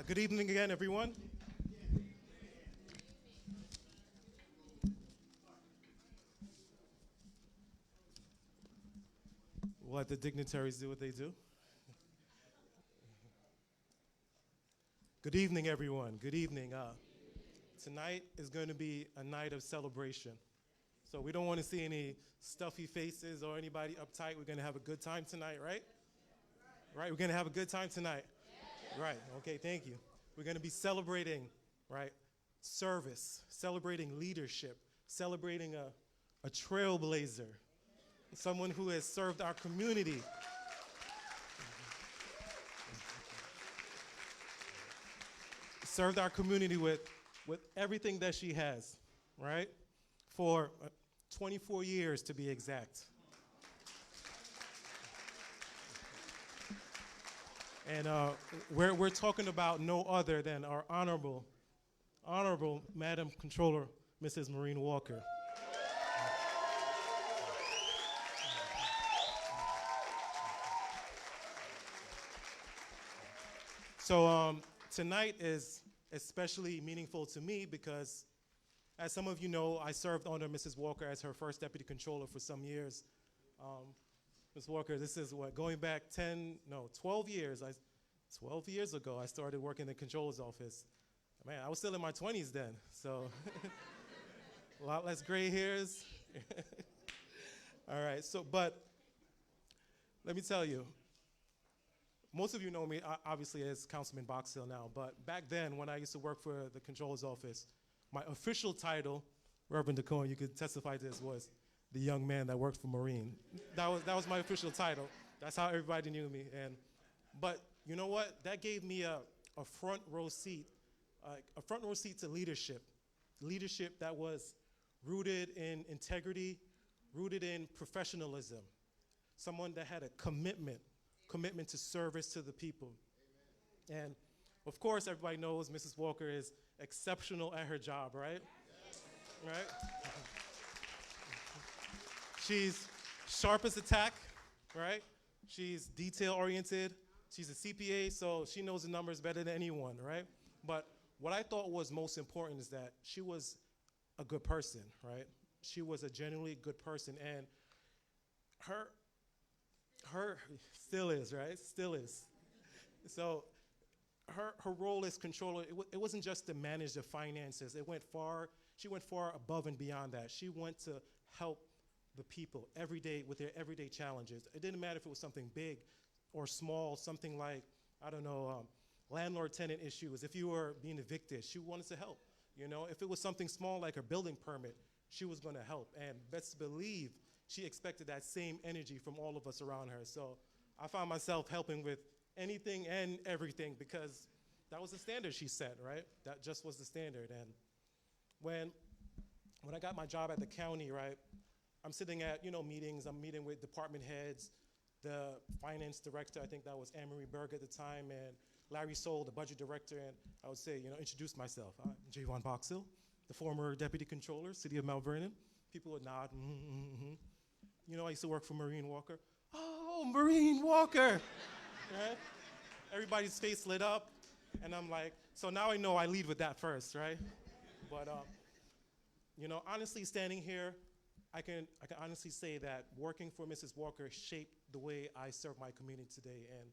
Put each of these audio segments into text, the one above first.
Good evening again, everyone. We'll let the dignitaries do what they do. Good evening, everyone. Good evening. Tonight is going to be a night of celebration. So we don't want to see any stuffy faces or anybody uptight. We're going to have a good time tonight, right? Right? We're going to have a good time tonight. Right. Okay, thank you. We're going to be celebrating, right, service, celebrating leadership, celebrating a trailblazer, someone who has served our community, with everything that she has, right, for 24 years to be exact. And we're talking about no other than our honorable Madam Controller, Mrs. Maureen Walker. So tonight is especially meaningful to me because, as some of you know, I served under Mrs. Walker as her first deputy controller for some years. Ms. Walker, this is what, going back 12 years. 12 years ago, I started working in the controller's office. Man, I was still in my 20s then, so a lot less gray hairs. All right, but let me tell you, most of you know me, obviously, as Councilman Boxhill now, but back then, when I used to work for the controller's office, my official title, Reverend DeCohen, you could testify to this, was the young man that worked for Maureen. That was my official title. That's how everybody knew me. But you know what? That gave me a front row seat to leadership that was rooted in integrity, rooted in professionalism, someone that had a commitment to service to the people. Amen. And of course, everybody knows Mrs. Walker is exceptional at her job, right? Yes. Right? She's sharp as a tack, right? She's detail-oriented. She's a CPA, so she knows the numbers better than anyone, right? But what I thought was most important is that she was a good person, right? She was a genuinely good person, and her still is, right? Still is. So her role as controller, it wasn't just to manage the finances. She went far above and beyond that. She went to help the people every day with their everyday challenges. It didn't matter if it was something big or small, something like, I don't know, landlord-tenant issues. If you were being evicted, she wanted to help. You know, if it was something small like a building permit, she was going to help. And best believe she expected that same energy from all of us around her. So I found myself helping with anything and everything because that was the standard she set, right? That just was the standard. And when I got my job at the county, right, I'm sitting at, meetings. I'm meeting with department heads, the finance director, I think that was Anne-Marie Berg at the time, and Larry Soul, the budget director, and I would say, introduce myself. I'm Javon Boxhill, the former deputy controller, city of Mount Vernon. People would nod, I used to work for Maureen Walker. Oh, Maureen Walker, right? Everybody's face lit up, and I'm like, so now I know I lead with that first, right? But, honestly, standing here, I can honestly say that working for Mrs. Walker shaped the way I serve my community today. And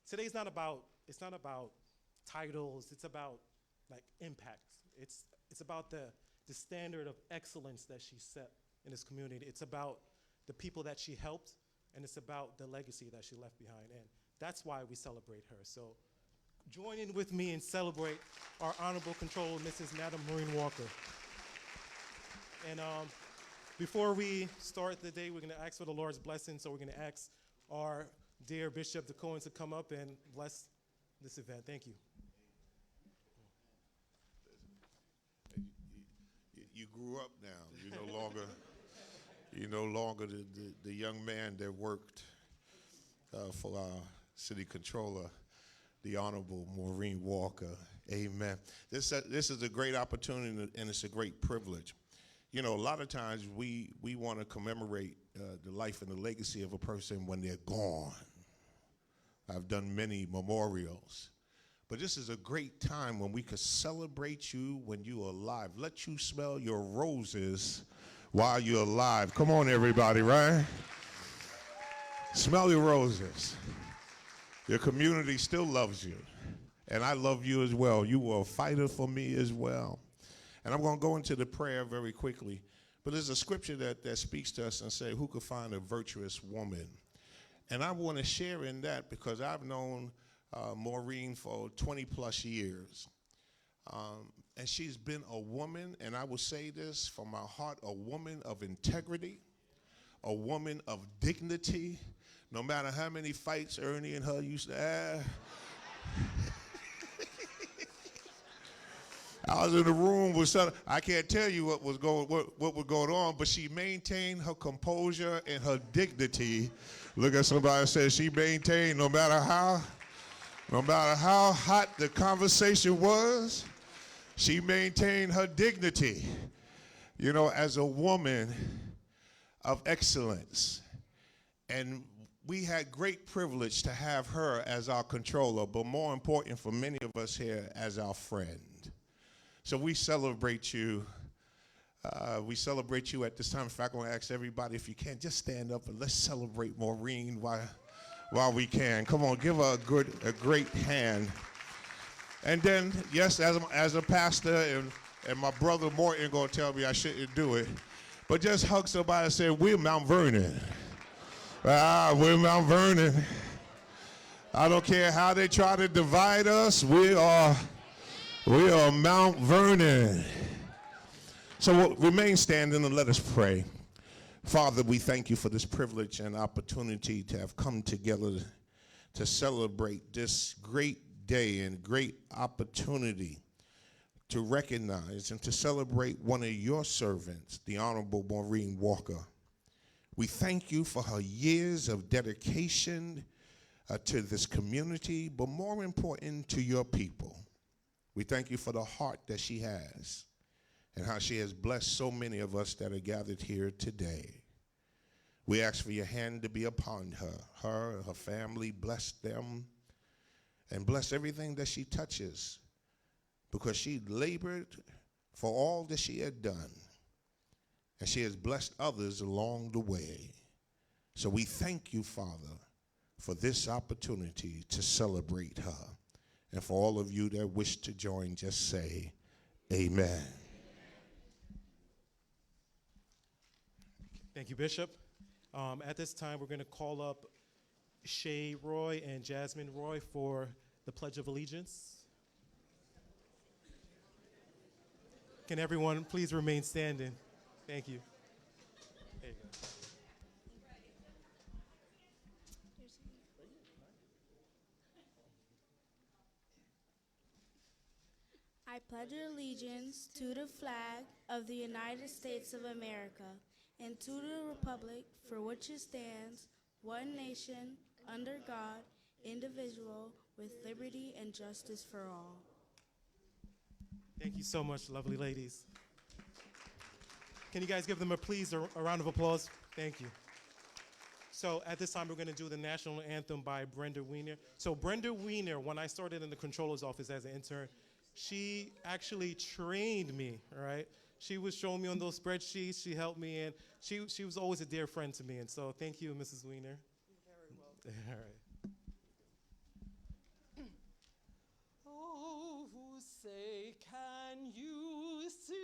today's not about titles. It's about impact. It's about the standard of excellence that she set in this community. It's about the people that she helped, and it's about the legacy that she left behind. And that's why we celebrate her. So join in with me and celebrate our honorable controller, Mrs. Madam Maureen Walker. And before we start the day, we're going to ask for the Lord's blessing. So we're going to ask our dear Bishop DeCohen to come up and bless this event. Thank you. You grew up now. You're no longer the young man that worked for our city controller, the Honorable Maureen Walker. Amen. This is a great opportunity, and it's a great privilege. A lot of times we want to commemorate the life and the legacy of a person when they're gone. I've done many memorials, But this is a great time when we could celebrate you when you're alive. Let you smell your roses while you're alive. Come on, everybody, right? Smell your roses. Your community still loves you. And I love you as well. You were a fighter for me as well. And I'm going to go into the prayer very quickly. But there's a scripture that speaks to us and say, who could find a virtuous woman? And I want to share in that because I've known Maureen for 20 plus years. And she's been a woman, and I will say this from my heart, a woman of integrity, a woman of dignity. No matter how many fights Ernie and her used to have. I was in the room with some, I can't tell you what was going on, but she maintained her composure and her dignity. Look at somebody and say she maintained no matter how hot the conversation was, she maintained her dignity. You know, as a woman of excellence. And we had great privilege to have her as our controller, but more important for many of us here, as our friend. So we celebrate you. We celebrate you at this time. In fact, I'm going to ask everybody, if you can, just stand up and let's celebrate Maureen while we can. Come on, give her a great hand. And then, yes, as a pastor, and my brother Morton going to tell me I shouldn't do it, but just hug somebody and say, we're Mount Vernon. We're Mount Vernon. I don't care how they try to divide us. We are Mount Vernon. So remain standing and let us pray. Father, we thank you for this privilege and opportunity to have come together to celebrate this great day and great opportunity to recognize and to celebrate one of your servants, the Honorable Maureen Walker. We thank you for her years of dedication to this community, but more important, to your people. We thank you for the heart that she has and how she has blessed so many of us that are gathered here today. We ask for your hand to be upon her and her family. Bless them and bless everything that she touches, because she labored for all that she had done, and she has blessed others along the way. So we thank you, Father, for this opportunity to celebrate her. And for all of you that wish to join, just say amen. Thank you, Bishop. At this time, we're going to call up Shay Roy and Jasmine Roy for the Pledge of Allegiance. Can everyone please remain standing? Thank you. There you go. I pledge allegiance to the flag of the United States of America and to the republic for which it stands, one nation, under God, indivisible, with liberty and justice for all. Thank you so much, lovely ladies. Can you guys give them a round of applause? Thank you. So at this time, we're going to do the national anthem by Brenda Wiener. So Brenda Wiener, when I started in the controller's office as an intern, she actually trained me, all right? She was showing me on those spreadsheets. She helped me, and she was always a dear friend to me. And so thank you, Mrs. Wiener. You're very welcome. All right. Oh, say, can you see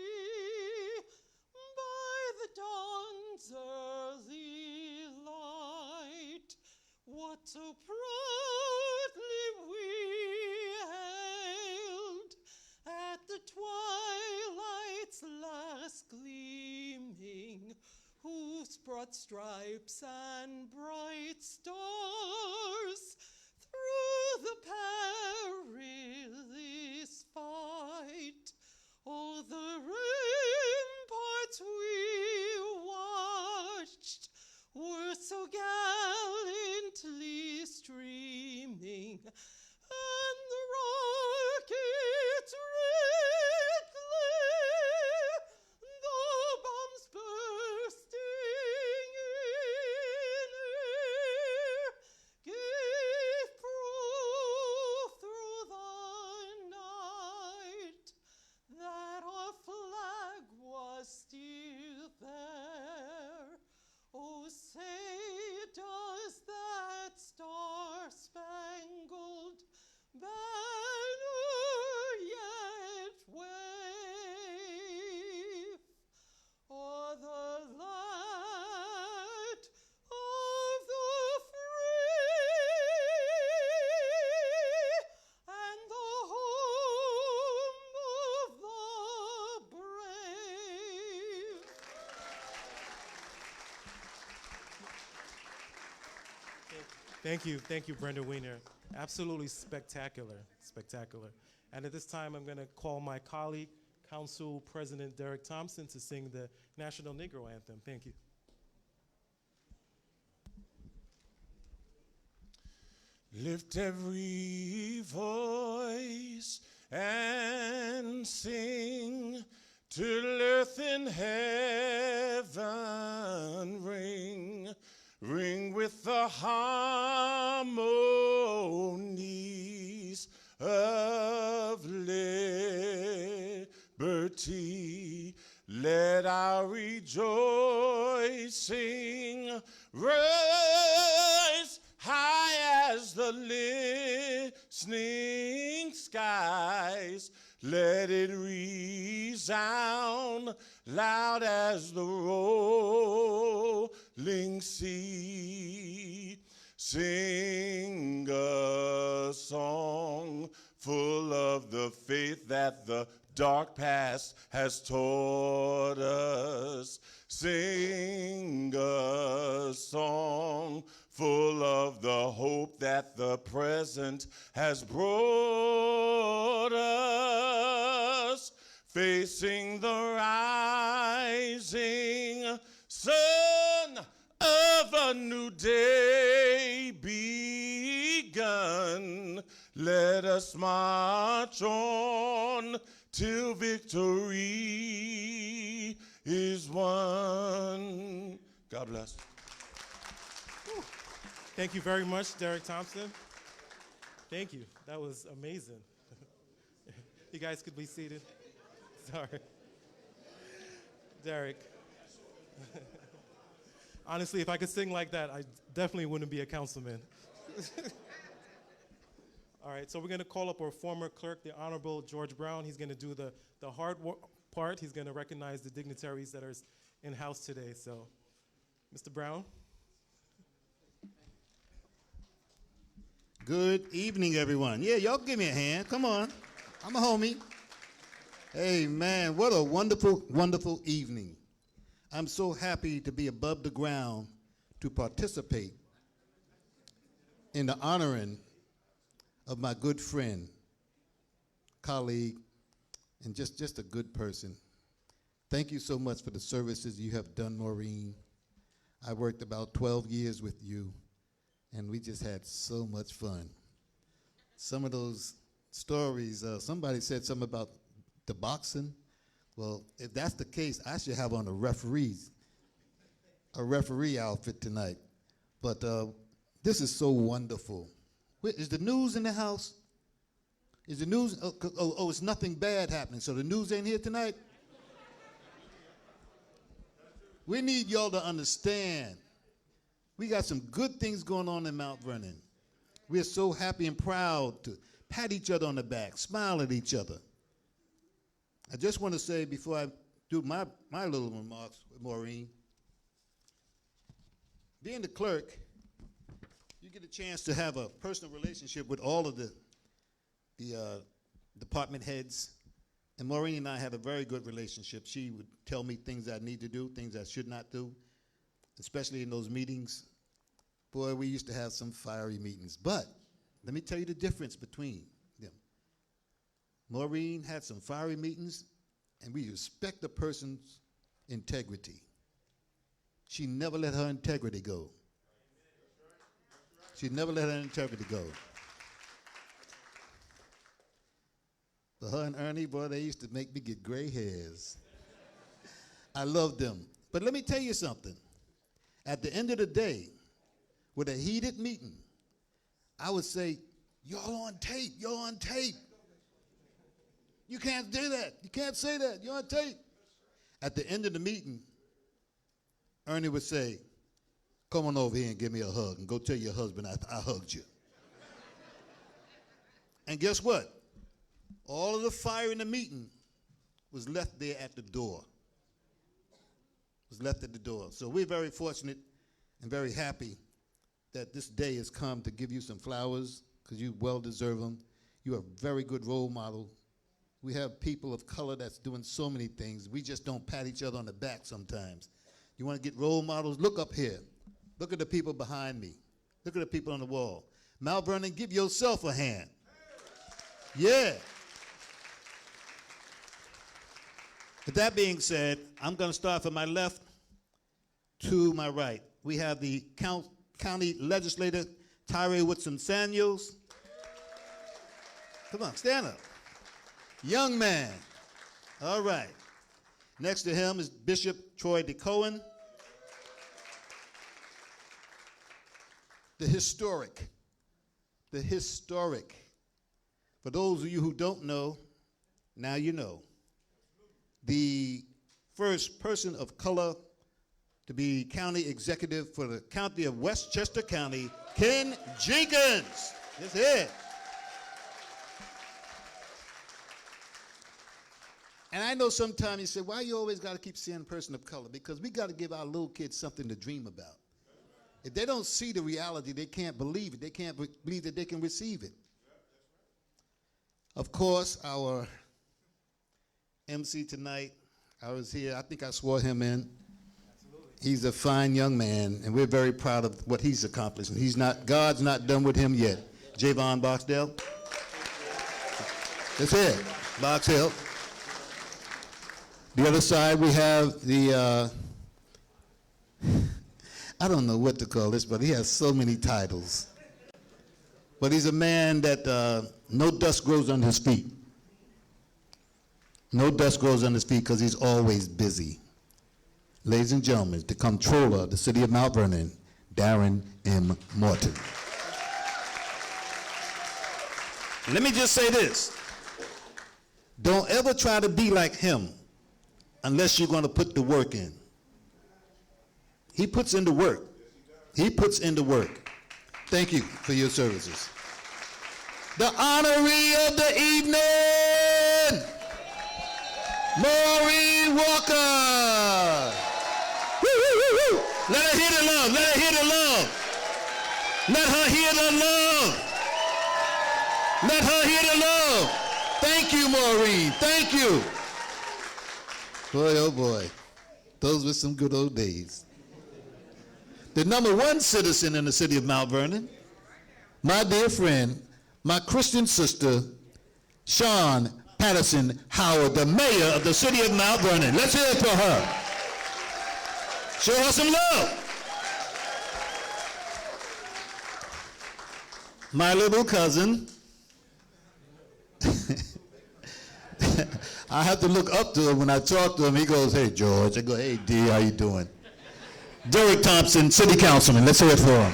by the dawn's early light what so proudly we hailed at the twilight's last gleaming, whose broad stripes and bright stars through the perilous fight, all the ramparts we watched were so gallantly streaming, and the rocket's red glare, the bombs bursting in air, gave proof through the Thank you, Brenda Wiener. Absolutely spectacular, spectacular. And at this time, I'm going to call my colleague, Council President Derek Thompson, to sing the National Negro Anthem. Thank you. Lift every voice and sing till earth and heaven ring, ring with the harmonies of liberty. Let our rejoicing rise high as the listening skies. Let it resound loud as the rolling sea. Sing a song full of the faith that the dark past has taught us. Sing a song full of the hope that the present has brought us. Facing the rising sun of a new day begun. Let us march on till victory is won. God bless. Thank you very much, Derek Thompson. Thank you. That was amazing. You guys could be seated. Sorry. Derek. Honestly, if I could sing like that, I definitely wouldn't be a councilman. All right, so we're going to call up our former clerk, the Honorable George Brown. He's going to do the hard part. He's going to recognize the dignitaries that are in-house today. So, Mr. Brown. Good evening, everyone. Yeah, y'all give me a hand. Come on. I'm a homie. Hey, man, what a wonderful, wonderful evening. I'm so happy to be above the ground to participate in the honoring of my good friend, colleague, and just a good person. Thank you so much for the services you have done, Maureen. I worked about 12 years with you, and we just had so much fun. Some of those stories, somebody said something about the boxing. Well, if that's the case, I should have on a referee outfit tonight. But this is so wonderful. Is the news in the house? Is the news, it's nothing bad happening, so the news ain't here tonight? We need y'all to understand. We got some good things going on in Mount Vernon. We're so happy and proud to pat each other on the back, smile at each other. I just want to say before I do my little remarks with Maureen, being the clerk, you get a chance to have a personal relationship with all of the department heads. And Maureen and I had a very good relationship. She would tell me things I need to do, things I should not do, especially in those meetings. Boy, we used to have some fiery meetings. But let me tell you the difference between them. Maureen had some fiery meetings, and we respect the person's integrity. She never let her integrity go. She never let her integrity go. But her and Ernie, boy, they used to make me get gray hairs. I loved them. But let me tell you something. At the end of the day, with a heated meeting, I would say, y'all on tape, y'all on tape. You can't do that. You can't say that. You're on tape. At the end of the meeting, Ernie would say, come on over here and give me a hug and go tell your husband I hugged you. And guess what? All of the fire in the meeting was left there at the door. Was left at the door. So we're very fortunate and very happy that this day has come to give you some flowers because you well deserve them. You're a very good role model. We have people of color that's doing so many things. We just don't pat each other on the back sometimes. You want to get role models? Look up here. Look at the people behind me. Look at the people on the wall. Mount Vernon, give yourself a hand. Yeah. With that being said, I'm going to start from my left to my right. We have the county legislator, Tyree Woodson Samuels. Come on, stand up. Young man. All right. Next to him is Bishop Troy DeCohen. The historic. For those of you who don't know, now you know. The first person of color to be county executive for the county of Westchester County, Ken Jenkins. That's it. And I know sometimes you say, why you always got to keep saying person of color? Because we got to give our little kids something to dream about. If they don't see the reality, they can't believe it. They can't believe that they can receive it. Of course, our MC tonight, I was here. I think I swore him in. He's a fine young man, and we're very proud of what he's accomplished. And God's not done with him yet. Javon Boxdale. That's it. Boxdale. The other side, we have the, I don't know what to call this, but he has so many titles. But he's a man that no dust grows under his feet. No dust grows under his feet because he's always busy. Ladies and gentlemen, the controller of the city of Mount Vernon, Darren M. Morton. Let me just say this. Don't ever try to be like him unless you're going to put the work in. He puts in the work. He puts in the work. Thank you for your services. The honoree of the evening, Maureen Walker. Woo, woo, woo, woo. Let her hear the love. Let her hear the love. Let her hear the love. Let her hear the love. Thank you, Maureen. Thank you. Boy, oh boy. Those were some good old days. The number one citizen in the city of Mount Vernon, my dear friend, my Christian sister, Sean Patterson Howard, the mayor of the city of Mount Vernon. Let's hear it for her. Show her some love. My little cousin. I have to look up to him when I talk to him. He goes, hey, George. I go, hey, D, how you doing? Derek Thompson, city councilman. Let's hear it for him.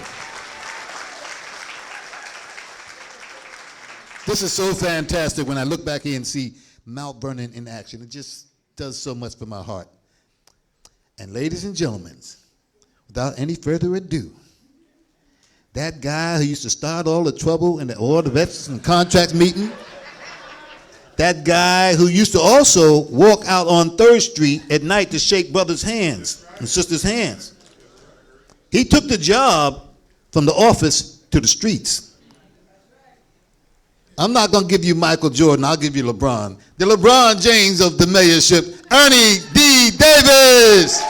This is so fantastic when I look back here and see Mount Vernon in action. It just does so much for my heart. And ladies and gentlemen, without any further ado, that guy who used to start all the trouble in all the veterans and contracts meeting, that guy who used to also walk out on 3rd Street at night to shake brothers' hands and sisters' hands. He took the job from the office to the streets. I'm not going to give you Michael Jordan. I'll give you LeBron. The LeBron James of the mayorship, Ernie D. Davis.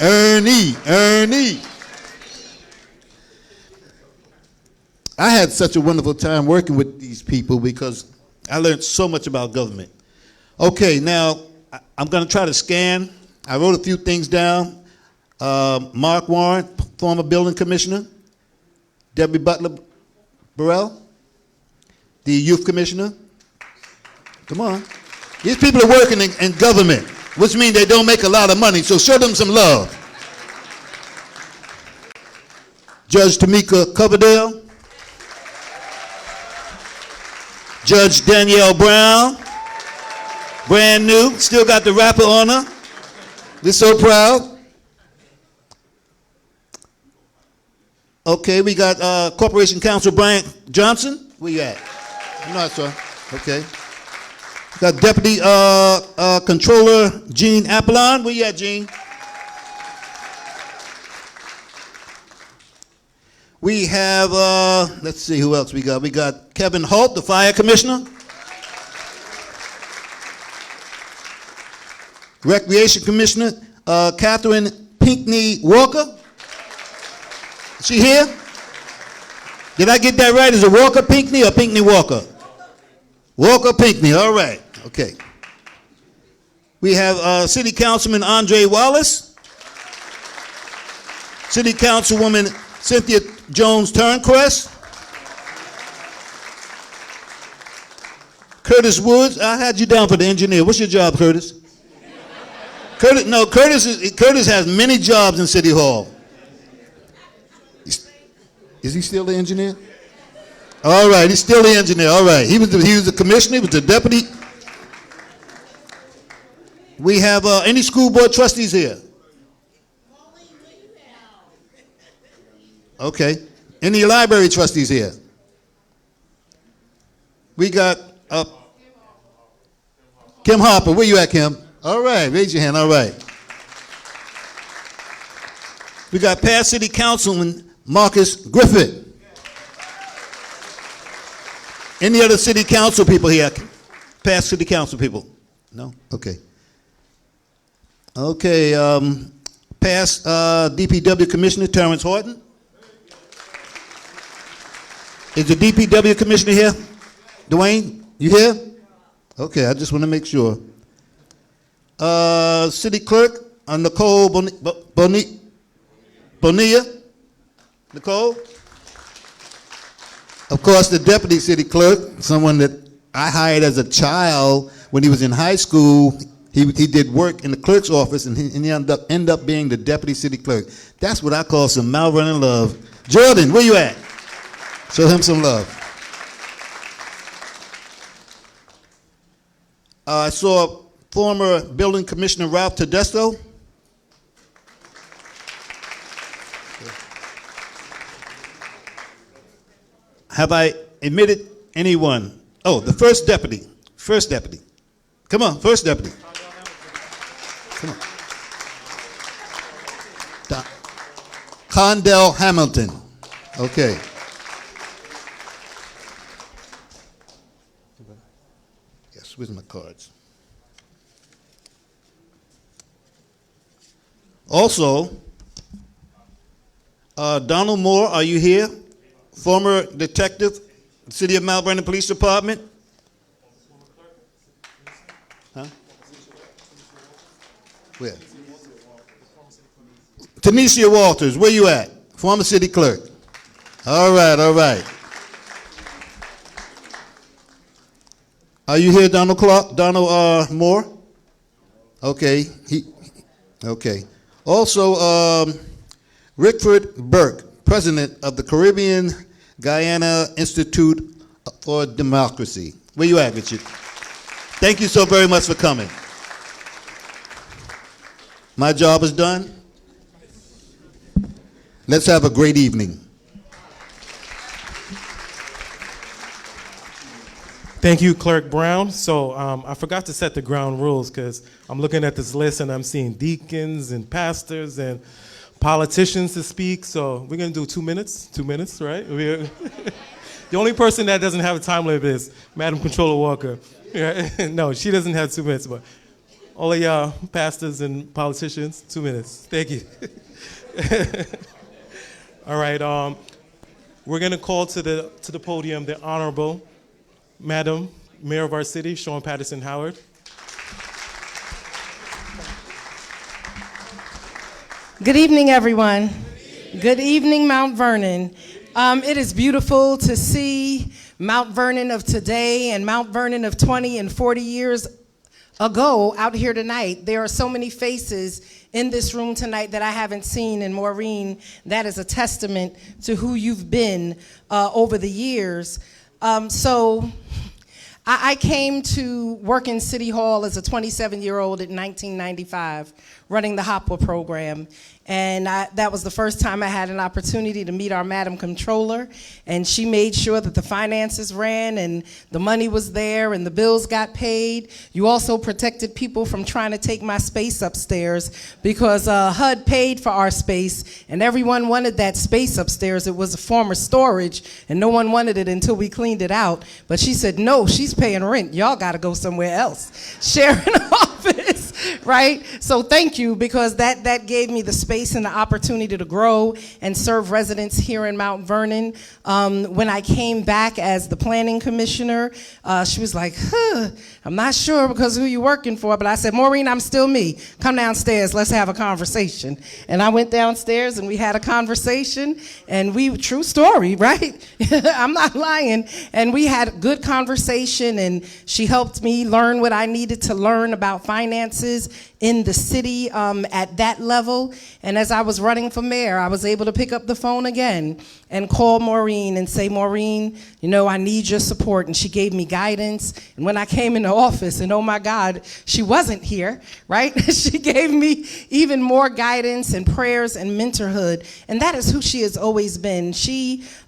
Ernie. I had such a wonderful time working with these people because I learned so much about government. Okay, now I'm going to try to scan. I wrote a few things down. Mark Warren, former building commissioner. Debbie Butler Burrell, the youth commissioner. Come on. These people are working in government, which means they don't make a lot of money, so show them some love. Judge Tamika Coverdale. Judge Danielle Brown, brand new, still got the wrapper on her. We're so proud. Okay, we got Corporation Counsel Brian Johnson. Where you at? I'm not sure. Okay. We got Deputy Controller Gene Apollon. Where you at, Gene? We have, let's see who else we got. We got Kevin Holt, the fire commissioner. Recreation Commissioner, Catherine Pinckney Walker. Is she here? Did I get that right? Is it Walker Pinckney or Pinckney Walker? Walker Pinckney, all right, okay. We have City Councilman Andre Wallace. City Councilwoman Cynthia Jones Turnquest. Curtis Woods, I had you down for the engineer. What's your job, Curtis? Curtis has many jobs in City Hall. Is he still the engineer? All right, he's still the engineer. All right, he was the commissioner. He was the deputy. We have any school board trustees here? Okay. Any library trustees here? We got Kim Harper. Where you at, Kim? All right, raise your hand. All right. We got past City Councilman Marcus Griffith. Any other City Council people here? Past City Council people? No? Okay. Okay, past DPW Commissioner Terrence Horton. Is the DPW Commissioner here? Dwayne, you here? Okay, I just want to make sure. City Clerk, Nicole Bonilla. Nicole? Of course, the Deputy City Clerk, someone that I hired as a child when he was in high school. He did work in the clerk's office, and he ended up being the Deputy City Clerk. That's what I call some Mount Vernon love. Jordan, where you at? Show him some love. I saw former Building Commissioner Ralph Tedesco. Have I admitted anyone? Oh, the first deputy. First deputy. Come on, first deputy. Come on. Condell Hamilton. Okay. Yes, where's my cards? Also, Donald Moore, are you here? Former detective, City of Mount Vernon Police Department. Huh? Where? Tanisha Walters, where you at? Former city clerk. All right, all right. Are you here, Donald Moore? Okay. Okay. Also, Rickford Burke, president of the Caribbean Guyana Institute for Democracy. Where you at, Richard? Thank you so very much for coming. My job is done. Let's have a great evening. Thank you, Clerk Brown. So I forgot to set the ground rules because I'm looking at this list and I'm seeing deacons and pastors and politicians to speak. So we're going to do 2 minutes. 2 minutes, right? The only person that doesn't have a time limit is Madam Controller Walker. No, she doesn't have 2 minutes, but all of y'all pastors and politicians, 2 minutes. Thank you. All right, we're going to call to the podium the Honorable Madam Mayor of our city, Sean Patterson Howard. Good evening, everyone. Good evening, Mount Vernon. It is beautiful to see Mount Vernon of today and Mount Vernon of 20 and 40 years ago out here tonight. There are so many faces in this room tonight that I haven't seen, and Maureen, that is a testament to who you've been over the years. So I came to work in City Hall as a 27-year-old in 1995, running the HOPWA program. And that was the first time I had an opportunity to meet our Madam Controller, and she made sure that the finances ran and the money was there and the bills got paid. You also protected people from trying to take my space upstairs because HUD paid for our space and everyone wanted that space upstairs. It was a former storage and no one wanted it until we cleaned it out. But she said, no, she's paying rent. Y'all gotta go somewhere else. Share an office. right? So thank you, because that gave me the space and the opportunity to grow and serve residents here in Mount Vernon. When I came back as the planning commissioner, she was like, I'm not sure because who you working for, but I said, Maureen, I'm still me. Come downstairs, let's have a conversation. And I went downstairs and we had a conversation, and true story, right? I'm not lying. And we had a good conversation, and she helped me learn what I needed to learn about finances in the city at that level. And as I was running for mayor, I was able to pick up the phone again and call Maureen and say, Maureen, I need your support. And she gave me guidance. And when I came into office, and oh my God, she wasn't here, right? She gave me even more guidance and prayers and mentorhood. And that is who she has always been.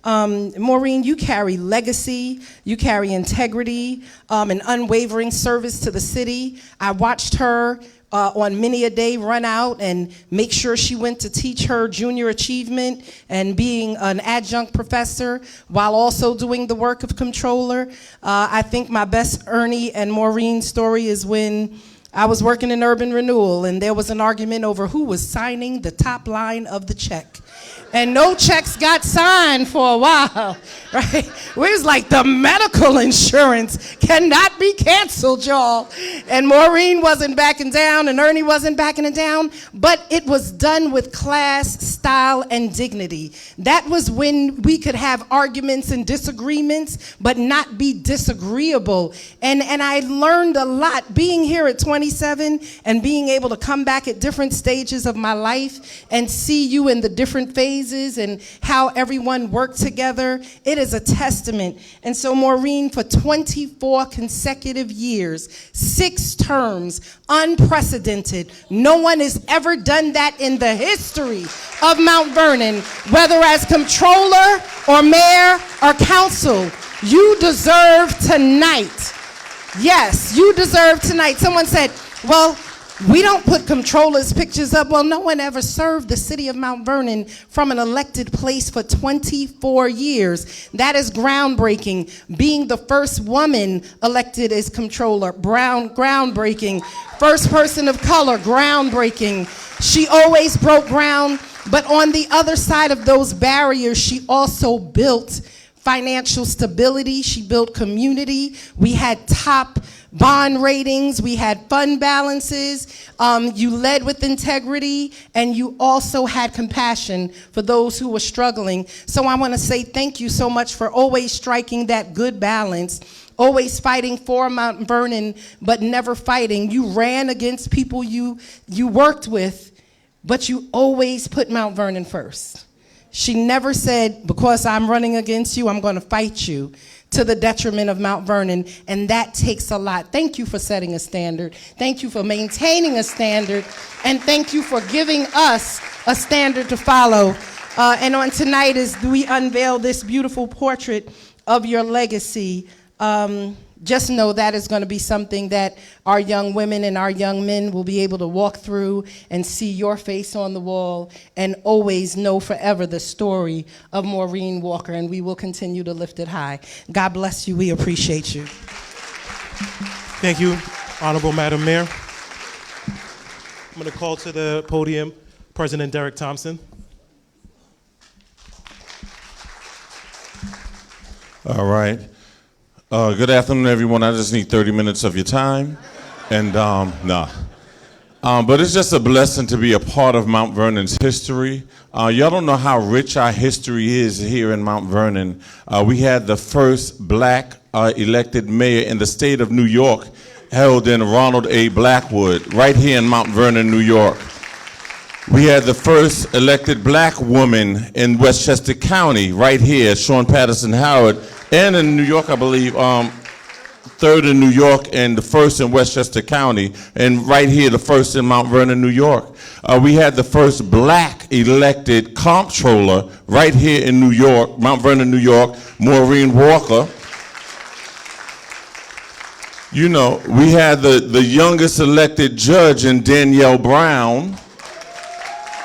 Maureen, you carry legacy, you carry integrity, and unwavering service to the city. I watched her on many a day run out and make sure she went to teach her junior achievement and being an adjunct professor while also doing the work of controller. I think my best Ernie and Maureen story is when I was working in urban renewal and there was an argument over who was signing the top line of the check. And no checks got signed for a while, right? We was like, the medical insurance cannot be canceled, y'all. And Maureen wasn't backing down, and Ernie wasn't backing it down, but it was done with class, style, and dignity. That was when we could have arguments and disagreements, but not be disagreeable. And I learned a lot being here at 27 and being able to come back at different stages of my life and see you in the different phases and how everyone worked together. It is a testament. And so Maureen, for 24 consecutive years, 6 terms, unprecedented. No one has ever done that in the history of Mount Vernon, whether as controller or mayor or council. You deserve tonight. Yes, you deserve tonight. Someone said, well, we don't put controllers' pictures up. Well, no one ever served the city of Mount Vernon from an elected place for 24 years. That is groundbreaking. Being the first woman elected as controller, groundbreaking. First person of color, groundbreaking. She always broke ground, but on the other side of those barriers, she also built financial stability. She built community. We had top bond ratings, we had fund balances, you led with integrity, and you also had compassion for those who were struggling. So I want to say thank you so much for always striking that good balance, always fighting for Mount Vernon, but never fighting. You ran against people you worked with, but you always put Mount Vernon first. She never said, because I'm running against you, I'm going to fight you, to the detriment of Mount Vernon, and that takes a lot. Thank you for setting a standard. Thank you for maintaining a standard, and thank you for giving us a standard to follow. And on tonight, as we unveil this beautiful portrait of your legacy, just know that is going to be something that our young women and our young men will be able to walk through and see your face on the wall and always know forever the story of Maureen Walker, and we will continue to lift it high. God bless you. We appreciate you. Thank you, Honorable Madam Mayor. I'm going to call to the podium President Derek Thompson. All right. Good afternoon, everyone. I just need 30 minutes of your time. And, but it's just a blessing to be a part of Mount Vernon's history. Y'all don't know how rich our history is here in Mount Vernon. We had the first black elected mayor in the state of New York, held in Ronald A. Blackwood, right here in Mount Vernon, New York. We had the first elected black woman in Westchester County, right here, Sean Patterson Howard, and in New York, I believe, third in New York and the first in Westchester County, and right here, the first in Mount Vernon, New York. We had the first black elected comptroller right here in New York, Mount Vernon, New York, Maureen Walker. You know, we had the youngest elected judge in Danielle Brown.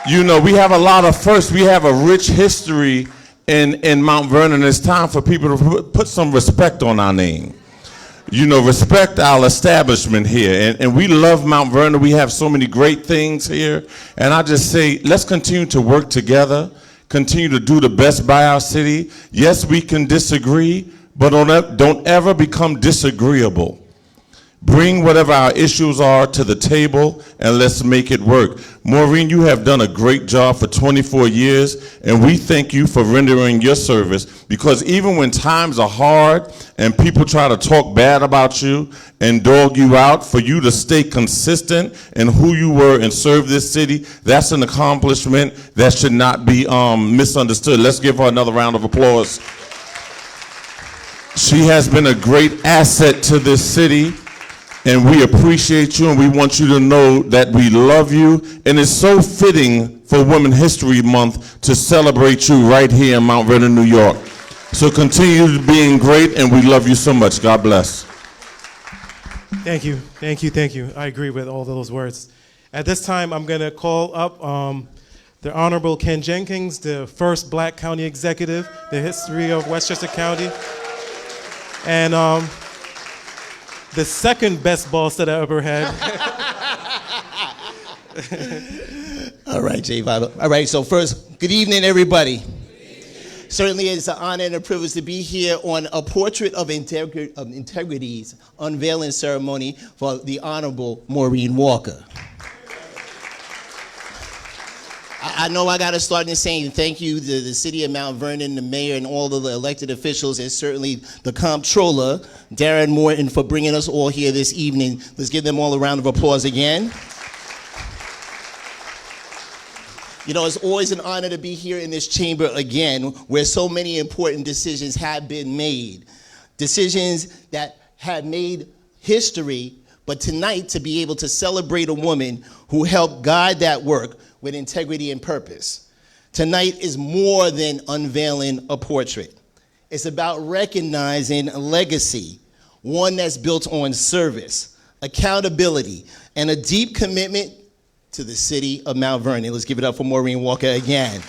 You know, we have a lot of firsts. We have a rich history in Mount Vernon. It's time for people to put some respect on our name. respect our establishment here. And we love Mount Vernon. We have so many great things here. And I just say, let's continue to work together, continue to do the best by our city. Yes, we can disagree, but don't ever become disagreeable. Bring whatever our issues are to the table, and let's make it work. Maureen, you have done a great job for 24 years, and we thank you for rendering your service, because even when times are hard and people try to talk bad about you and dog you out, for you to stay consistent in who you were and serve this city, that's an accomplishment that should not be misunderstood. Let's give her another round of applause. She has been a great asset to this city. And we appreciate you, and we want you to know that we love you. And it's so fitting for Women's History Month to celebrate you right here in Mount Vernon, New York. So continue being great, and we love you so much. God bless. Thank you, thank you, thank you. I agree with all those words. At this time, I'm going to call up the Honorable Ken Jenkins, the first Black county executive, the history of Westchester County. And the second best boss that I ever had. All right, J5. All right, so first, good evening, everybody. Certainly it's an honor and a privilege to be here on a Portrait of Integrity's unveiling ceremony for the Honorable Maureen Walker. I know I got to start in saying thank you to the city of Mount Vernon, the mayor, and all of the elected officials, and certainly the comptroller, Darren Morton, for bringing us all here this evening. Let's give them all a round of applause again. You know, it's always an honor to be here in this chamber again, where so many important decisions have been made. Decisions that have made history, but tonight to be able to celebrate a woman who helped guide that work with integrity and purpose. Tonight is more than unveiling a portrait. It's about recognizing a legacy, one that's built on service, accountability, and a deep commitment to the city of Mount Vernon. Let's give it up for Maureen Walker again.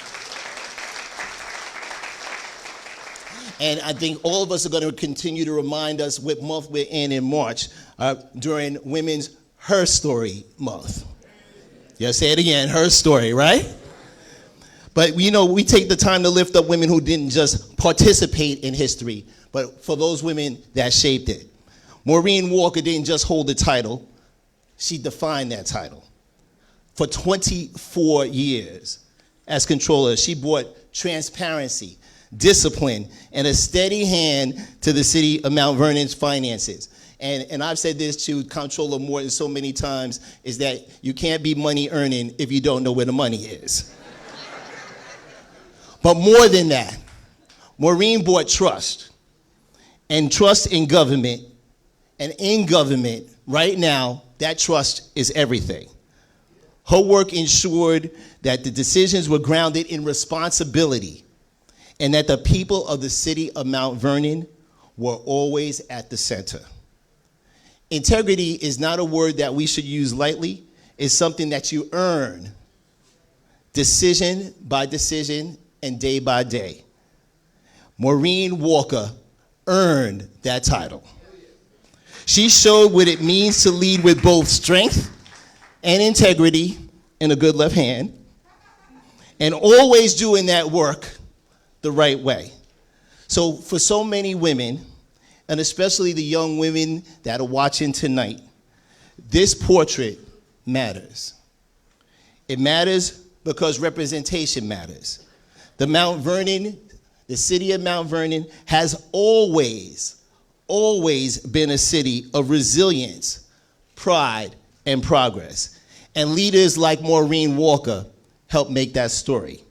And I think all of us are going to continue to remind us what month we're in March during Women's Her Story Month. Yeah, say it again, her story, right? But you know, we take the time to lift up women who didn't just participate in history, but for those women that shaped it. Maureen Walker didn't just hold the title, she defined that title. For 24 years as controller, she brought transparency, discipline, and a steady hand to the city of Mount Vernon's finances. And I've said this to Comptroller Morton so many times, is that you can't be money earning if you don't know where the money is. But more than that, Maureen brought trust, and trust in government, and in government right now, that trust is everything. Her work ensured that the decisions were grounded in responsibility, and that the people of the city of Mount Vernon were always at the center. Integrity is not a word that we should use lightly. It's something that you earn, decision by decision and day by day. Maureen Walker earned that title. She showed what it means to lead with both strength and integrity in a good left hand, and always doing that work the right way. So for so many women, and especially the young women that are watching tonight, this portrait matters. It matters because representation matters. The city of Mount Vernon has always been a city of resilience, pride, and progress. And leaders like Maureen Walker help make that story.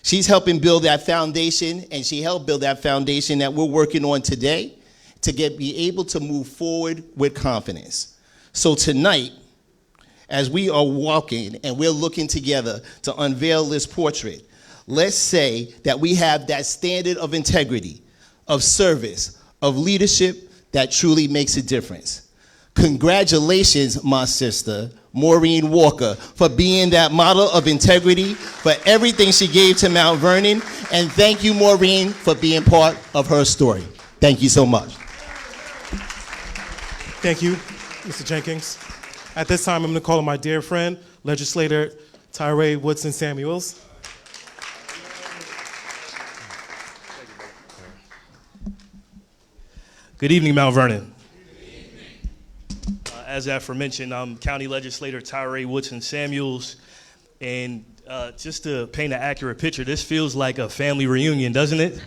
She's helping build that foundation, and she helped build that foundation that we're working on today to be able to move forward with confidence. So tonight, as we are walking and we're looking together to unveil this portrait, let's say that we have that standard of integrity, of service, of leadership that truly makes a difference. Congratulations, my sister, Maureen Walker, for being that model of integrity, for everything she gave to Mount Vernon, and thank you, Maureen, for being part of her story. Thank you so much. Thank you, Mr. Jenkins. At this time, I'm going to call on my dear friend, legislator Tyree Woodson Samuels. Good evening, Mount Vernon. As aforementioned, I'm County Legislator Tyree Woodson Samuels, and just to paint an accurate picture, this feels like a family reunion, doesn't it?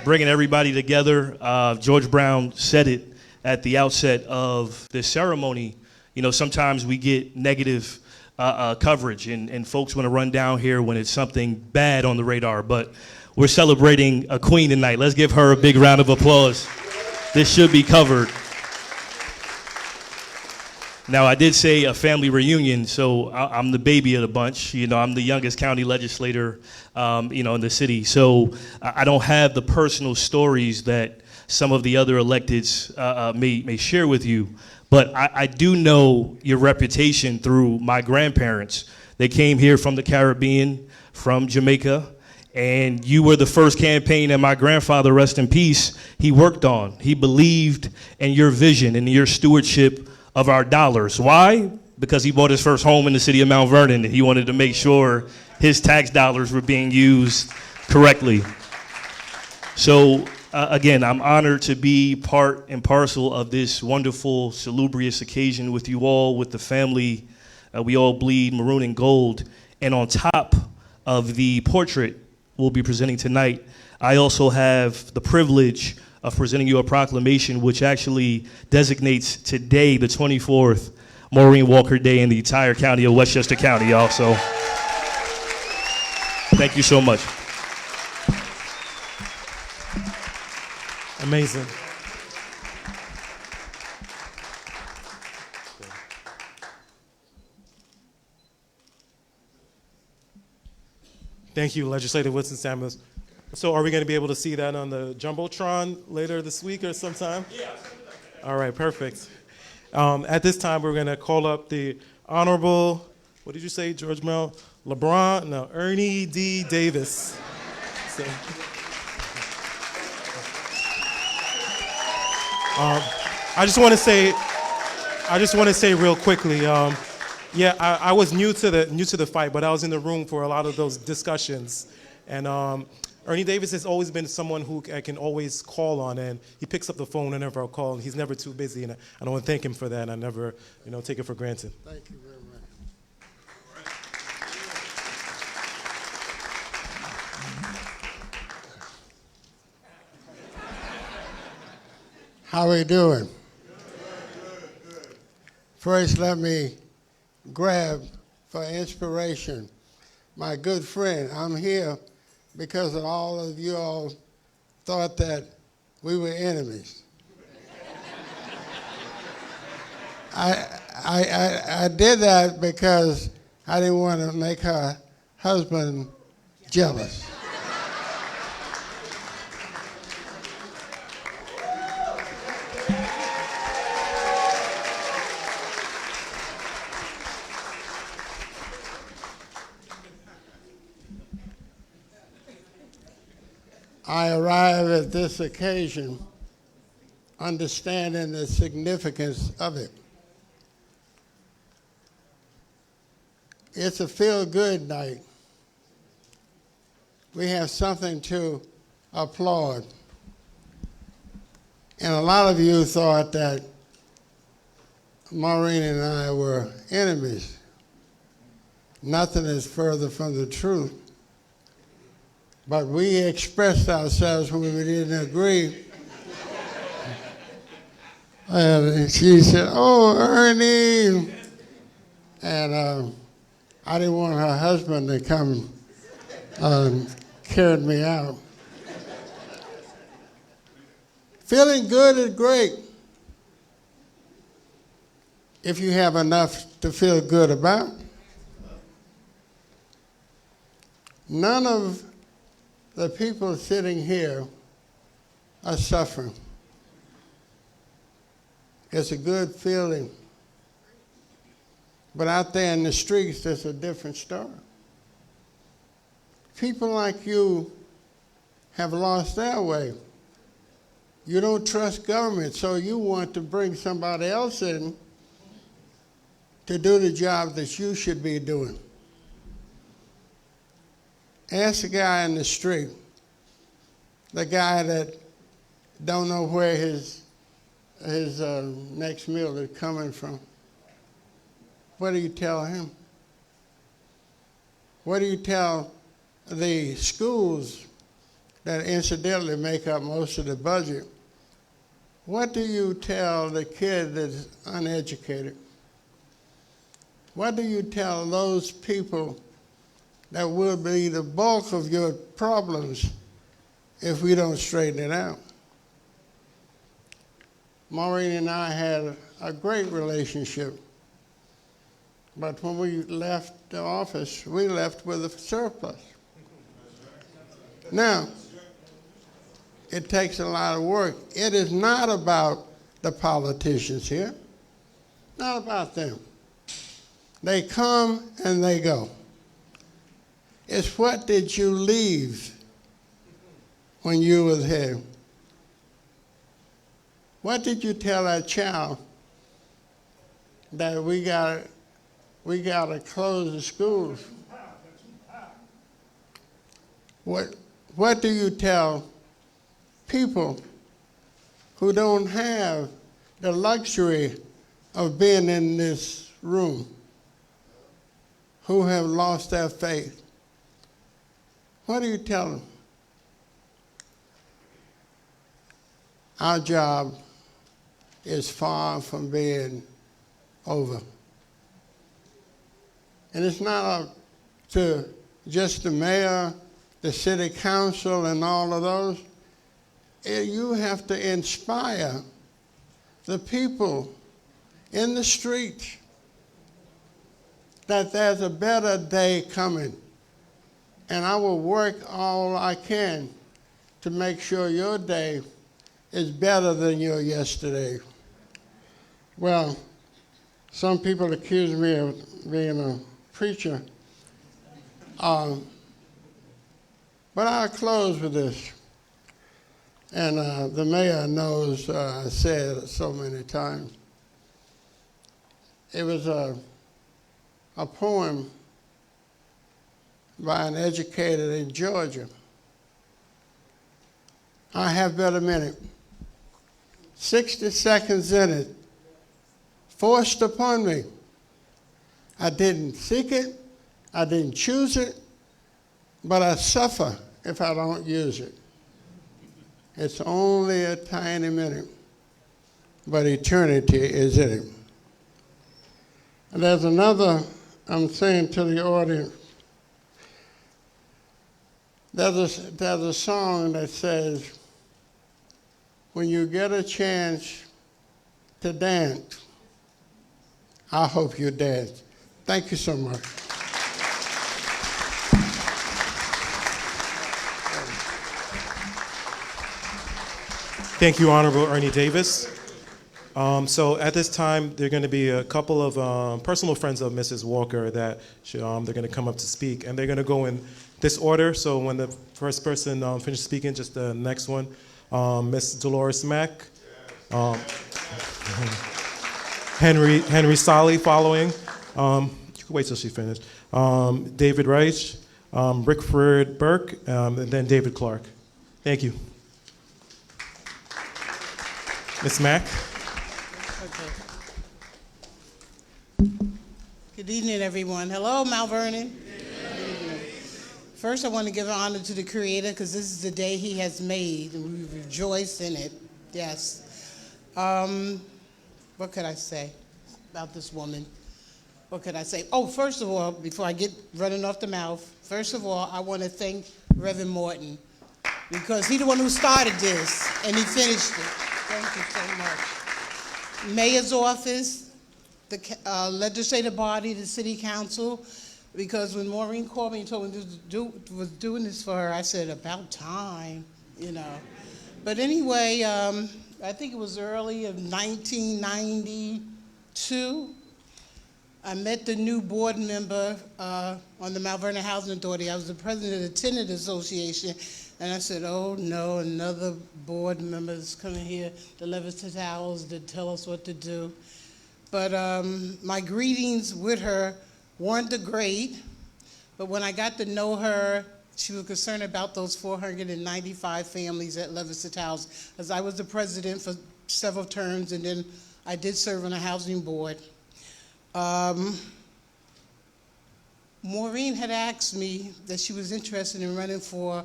Bringing everybody together. George Brown said it at the outset of this ceremony. You know, sometimes we get negative coverage, and folks want to run down here when it's something bad on the radar, but we're celebrating a queen tonight. Let's give her a big round of applause. This should be covered. Now, I did say a family reunion, so I'm the baby of the bunch. You know, I'm the youngest county legislator, in the city. So I don't have the personal stories that some of the other electeds may share with you. But I do know your reputation through my grandparents. They came here from the Caribbean, from Jamaica, and you were the first campaign that my grandfather, rest in peace, he worked on. He believed in your vision and your stewardship of our dollars. Why? Because he bought his first home in the city of Mount Vernon, and he wanted to make sure his tax dollars were being used correctly. So, again, I'm honored to be part and parcel of this wonderful, salubrious occasion with you all, with the family. We all bleed maroon and gold. And on top of the portrait we'll be presenting tonight, I also have the privilege of presenting you a proclamation which actually designates today, the 24th, Maureen Walker Day in the entire county of Westchester County, y'all. So thank you so much. Amazing. Thank you, Legislator Woodson Samuels. So are we going to be able to see that on the Jumbotron later this week or sometime? Yeah. All right, perfect. At this time, we're going to call up the Honorable, what did you say, George Mel? Ernie D. Davis. So, I just want to say real quickly, I was new to the fight, but I was in the room for a lot of those discussions. And Ernie Davis has always been someone who I can always call on, and he picks up the phone whenever I call, and he's never too busy, and I want to thank him for that, and I never, take it for granted. Thank you very much. How are we doing? Good. First, let me grab for inspiration my good friend. I'm here because of all of you all thought that we were enemies. I did that because I didn't want to make her husband jealous. I arrive at this occasion understanding the significance of it. It's a feel-good night. We have something to applaud. And a lot of you thought that Maureen and I were enemies. Nothing is further from the truth. But we expressed ourselves when we didn't agree. And she said, "Oh, Ernie." And I didn't want her husband to come carry me out. Feeling good is great if you have enough to feel good about. None of the people sitting here are suffering. It's a good feeling. But out there in the streets, it's a different story. People like you have lost their way. You don't trust government, so you want to bring somebody else in to do the job that you should be doing. Ask the guy in the street, the guy that don't know where his next meal is coming from. What do you tell him? What do you tell the schools that incidentally make up most of the budget? What do you tell the kid that's uneducated? What do you tell those people that will be the bulk of your problems if we don't straighten it out? Maureen and I had a great relationship, but when we left the office, we left with a surplus. Now, it takes a lot of work. It is not about the politicians here, not about them. They come and they go. It's what did you leave when you was here? What did you tell that child that we got to close the schools? What do you tell people who don't have the luxury of being in this room, who have lost their faith? What do you tell them? Our job is far from being over. And it's not up to just the mayor, the city council, and all of those. You have to inspire the people in the streets that there's a better day coming. And I will work all I can to make sure your day is better than your yesterday. Well, some people accuse me of being a preacher. But I'll close with this. And the mayor knows I said it so many times. It was a poem by an educator in Georgia. I have but a minute. 60 seconds in it, forced upon me. I didn't seek it, I didn't choose it, but I suffer if I don't use it. It's only a tiny minute, but eternity is in it. And there's another, I'm saying to the audience, there's a song that says, when you get a chance to dance, I hope you dance. Thank you so much. Thank you, Honorable Ernie Davis. So at this time, there are going to be a couple of personal friends of Mrs. Walker that they're going to come up to speak, and they're going to go in this order. So when the first person finishes speaking, just the next one, Miss Dolores Mack, Henry Solly following. You can wait till she finished. David Reich, Rickford Burke, and then David Clark. Thank you. Ms. Mack. Okay. Good evening, everyone. Hello, Mount Vernon. First, I want to give honor to the Creator because this is the day He has made, and we rejoice in it. Yes. What could I say about this woman? What could I say? Oh, first of all, before I get running off the mouth, first of all, I want to thank Reverend Morton because he's the one who started this, and he finished it. Thank you so much. Mayor's office, the legislative body, the city council, because when Maureen called me and told me was doing this for her, I said, about time, you know. But anyway, I think it was early of 1992. I met the new board member on the Mount Vernon Housing Authority. I was the president of the Tenant Association. And I said, oh no, another board member is coming here to Levitt Towers to tell us what to do. But my greetings with her weren't great, but when I got to know her, she was concerned about those 495 families at Levitt Towers, because I was the president for several terms, and then I did serve on a housing board. Maureen had asked me that she was interested in running for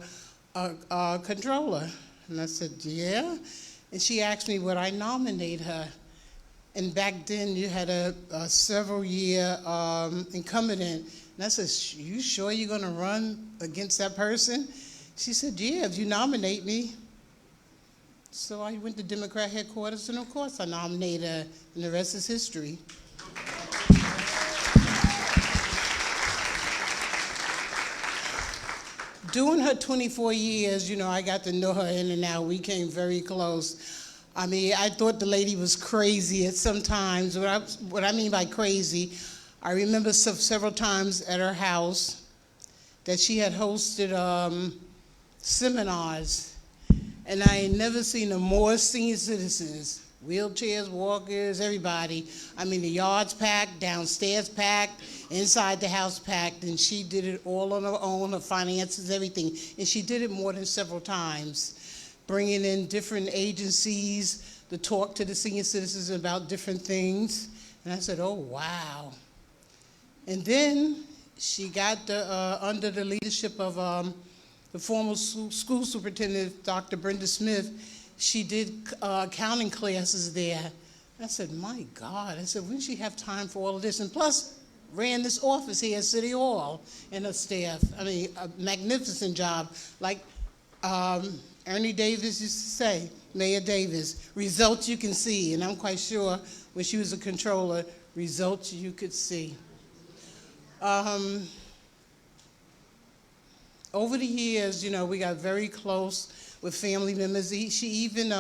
a controller. And I said, yeah. And she asked me would I nominate her. And back then you had a several-year incumbent. And I said, you sure you're going to run against that person? She said, yeah, if you nominate me. So I went to Democrat headquarters, and of course I nominated her, and the rest is history. During her 24 years, you know, I got to know her in and out. We came very close. I mean, I thought the lady was crazy at some times. What I mean by crazy, I remember several times at her house that she had hosted seminars, and I ain't never seen more senior citizens, wheelchairs, walkers, everybody. I mean, the yard's packed, downstairs packed, inside the house packed, and she did it all on her own, her finances, everything. And she did it more than several times, bringing in different agencies to talk to the senior citizens about different things. And I said, oh, wow. And then she got under the leadership of the former school superintendent, Dr. Brenda Smith. She did accounting classes there. I said, my God. I said, wouldn't she have time for all of this? And plus, ran this office here at City Hall and her staff. I mean, a magnificent job. Like Ernie Davis used to say, Mayor Davis, results you can see. And I'm quite sure when she was a controller, results you could see. Over the years, you know, we got very close with family members. She even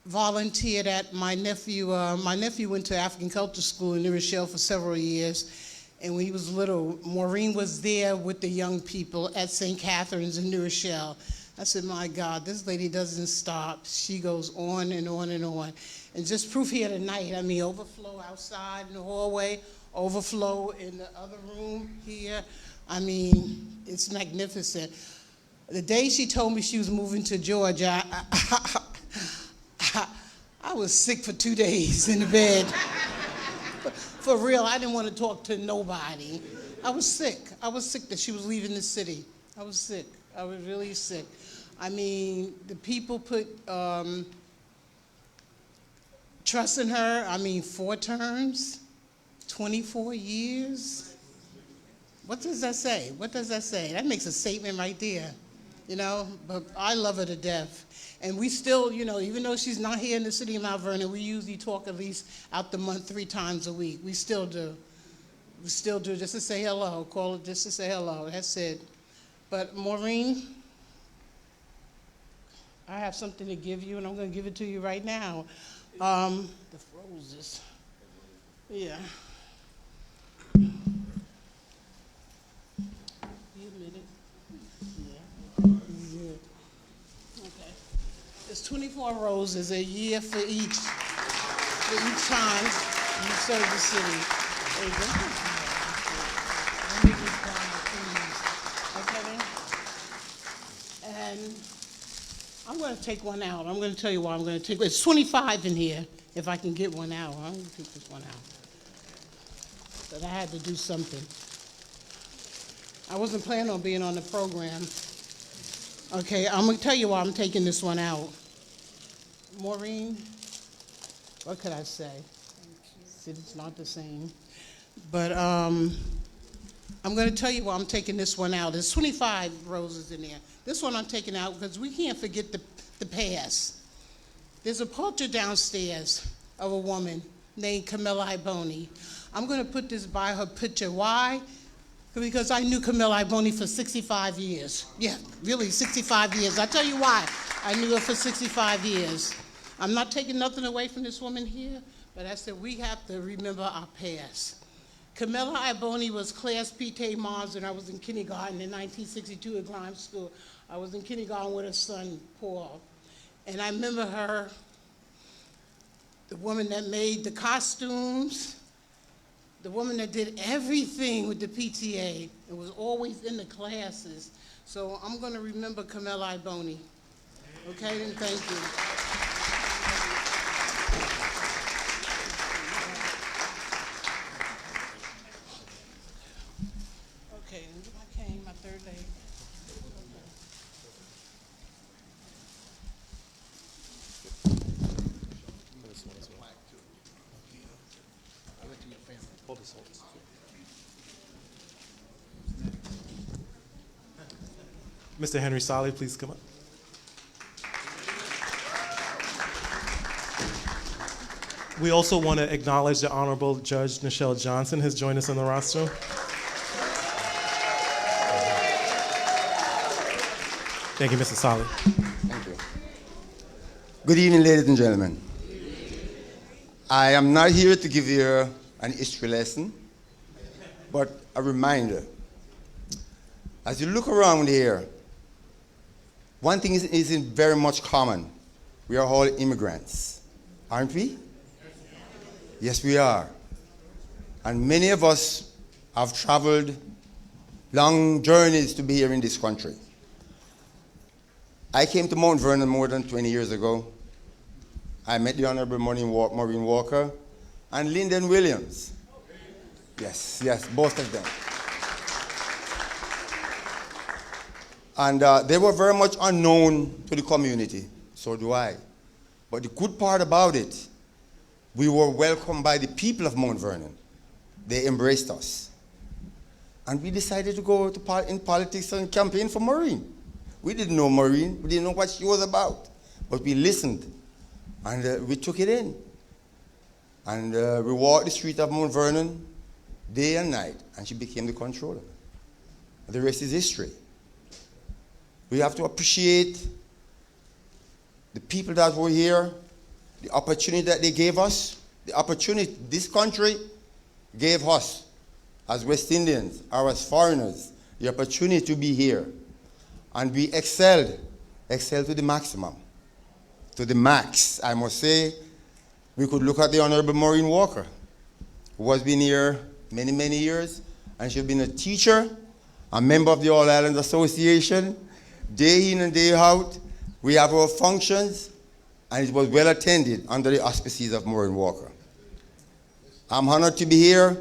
volunteered at my nephew went to African Culture School in New Rochelle for several years, and when he was little, Maureen was there with the young people at St. Catherine's in New Rochelle. I said, my God, this lady doesn't stop. She goes on and on and on. And just proof here tonight, I mean, overflow outside in the hallway, overflow in the other room here. I mean, it's magnificent. The day she told me she was moving to Georgia, I was sick for 2 days in the bed. For real, I didn't want to talk to nobody. I was sick. I was sick that she was leaving the city. I was sick. I was really sick. I mean, the people put trust in her. I mean, 4 terms, 24 years. What does that say? What does that say? That makes a statement right there, you know? But I love her to death. And we still, you know, even though she's not here in the city of Mount Vernon, we usually talk at least out the month 3 times a week. We still do. We still do, just to say hello. Call it just to say hello. That's it. But Maureen, I have something to give you, and I'm going to give it to you right now. The roses. Yeah. Be a minute. Yeah. Okay. There's 24 roses, a year for each time you serve the city. There you go. Let me just please. Okay. And I'm going to take one out. I'm going to tell you why I'm going to take it. It's 25 in here. If I can get one out, I'm going to take this one out. But I had to do something. I wasn't planning on being on the program. Okay, I'm going to tell you why I'm taking this one out. Maureen, what could I say? It's not the same. But I'm going to tell you why I'm taking this one out. There's 25 roses in there. This one I'm taking out because we can't forget the past. There's a portrait downstairs of a woman named Camilla Iboni. I'm going to put this by her picture. Why? Because I knew Camilla Iboni for 65 years. Yeah, really, 65 years. I'll tell you why I knew her for 65 years. I'm not taking nothing away from this woman here, but I said we have to remember our past. Camilla Iboni was class PT moms when I was in kindergarten in 1962 at Grimes School. I was in kindergarten with her son, Paul. And I remember her, the woman that made the costumes, the woman that did everything with the PTA and was always in the classes. So I'm going to remember Camilla Iboni. Okay, and thank you. Okay, I came, my third day. Mr. Henry Solly, please come up. We also want to acknowledge the Honorable Judge Nichelle Johnson has joined us on the roster. Thank you, Mr. Solly. Thank you. Good evening, ladies and gentlemen. I am not here to give you an history lesson, but a reminder. As you look around here, one thing is very much common. We are all immigrants, aren't we? Yes, we are. And many of us have traveled long journeys to be here in this country. I came to Mount Vernon more than 20 years ago. I met the Honorable Maureen Walker and Lyndon Williams. Yes, both of them. And they were very much unknown to the community, so do I. But the good part about it, we were welcomed by the people of Mount Vernon. They embraced us. And we decided to go in politics and campaign for Maureen. We didn't know Maureen, we didn't know what she was about, but we listened, and we took it in. And we walked the street of Mount Vernon day and night, and she became the controller. The rest is history. We have to appreciate the people that were here, the opportunity that they gave us, the opportunity this country gave us as West Indians or as foreigners, the opportunity to be here. And we excelled to the maximum, to the max. I must say, we could look at the Honorable Maureen Walker, who has been here many, many years, and she's been a teacher, a member of the All Islands Association, day in and day out. We have our functions, and it was well attended under the auspices of Maureen Walker. I'm honored to be here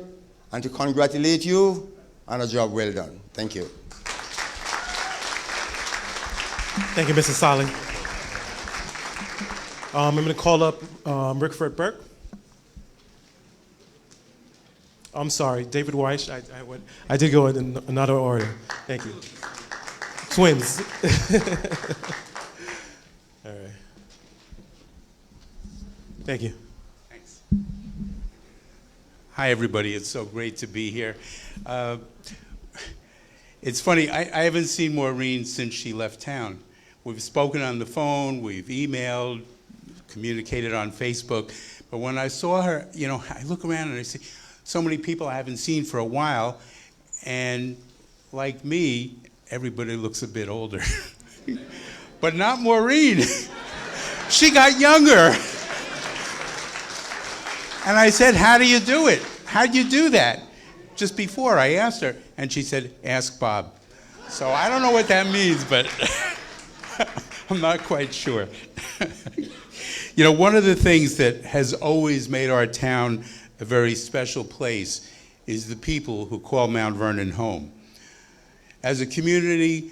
and to congratulate you on a job well done. Thank you. Thank you, Mr. Solly. I'm going to call up Rickford Burke. I'm sorry, David Weiss. I did go in another order. Thank you. Twins. All right. Thank you. Thanks. Hi, everybody. It's so great to be here. It's funny, I haven't seen Maureen since she left town. We've spoken on the phone, we've emailed, communicated on Facebook, but when I saw her, I look around and I see so many people I haven't seen for a while, and like me, everybody looks a bit older. But not Maureen. She got younger. And I said, how do you do it? How'd you do that? Just before I asked her, and she said, ask Bob. So I don't know what that means, but I'm not quite sure. One of the things that has always made our town a very special place is the people who call Mount Vernon home. As a community,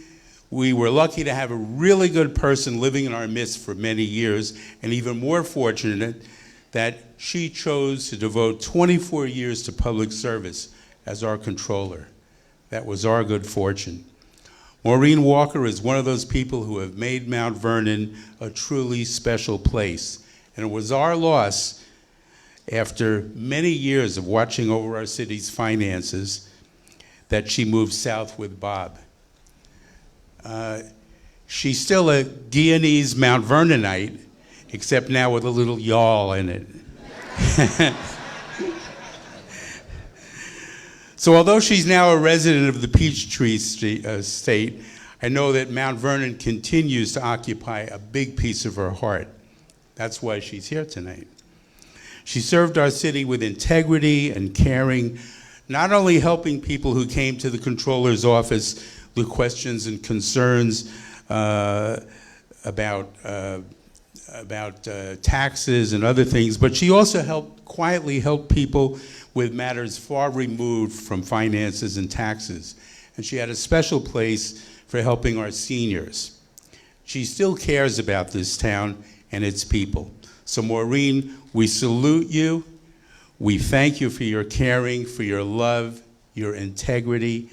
we were lucky to have a really good person living in our midst for many years, and even more fortunate that she chose to devote 24 years to public service as our controller. That was our good fortune. Maureen Walker is one of those people who have made Mount Vernon a truly special place. And it was our loss, after many years of watching over our city's finances, that she moved south with Bob. She's still a Guyanese Mount Vernonite, except now with a little yawl in it. So although she's now a resident of the Peachtree State, I know that Mount Vernon continues to occupy a big piece of her heart. That's why she's here tonight. She served our city with integrity and caring, not only helping people who came to the controller's office with questions and concerns about taxes and other things, but she also quietly helped people with matters far removed from finances and taxes. And she had a special place for helping our seniors. She still cares about this town and its people. So Maureen, we salute you. We thank you for your caring, for your love, your integrity.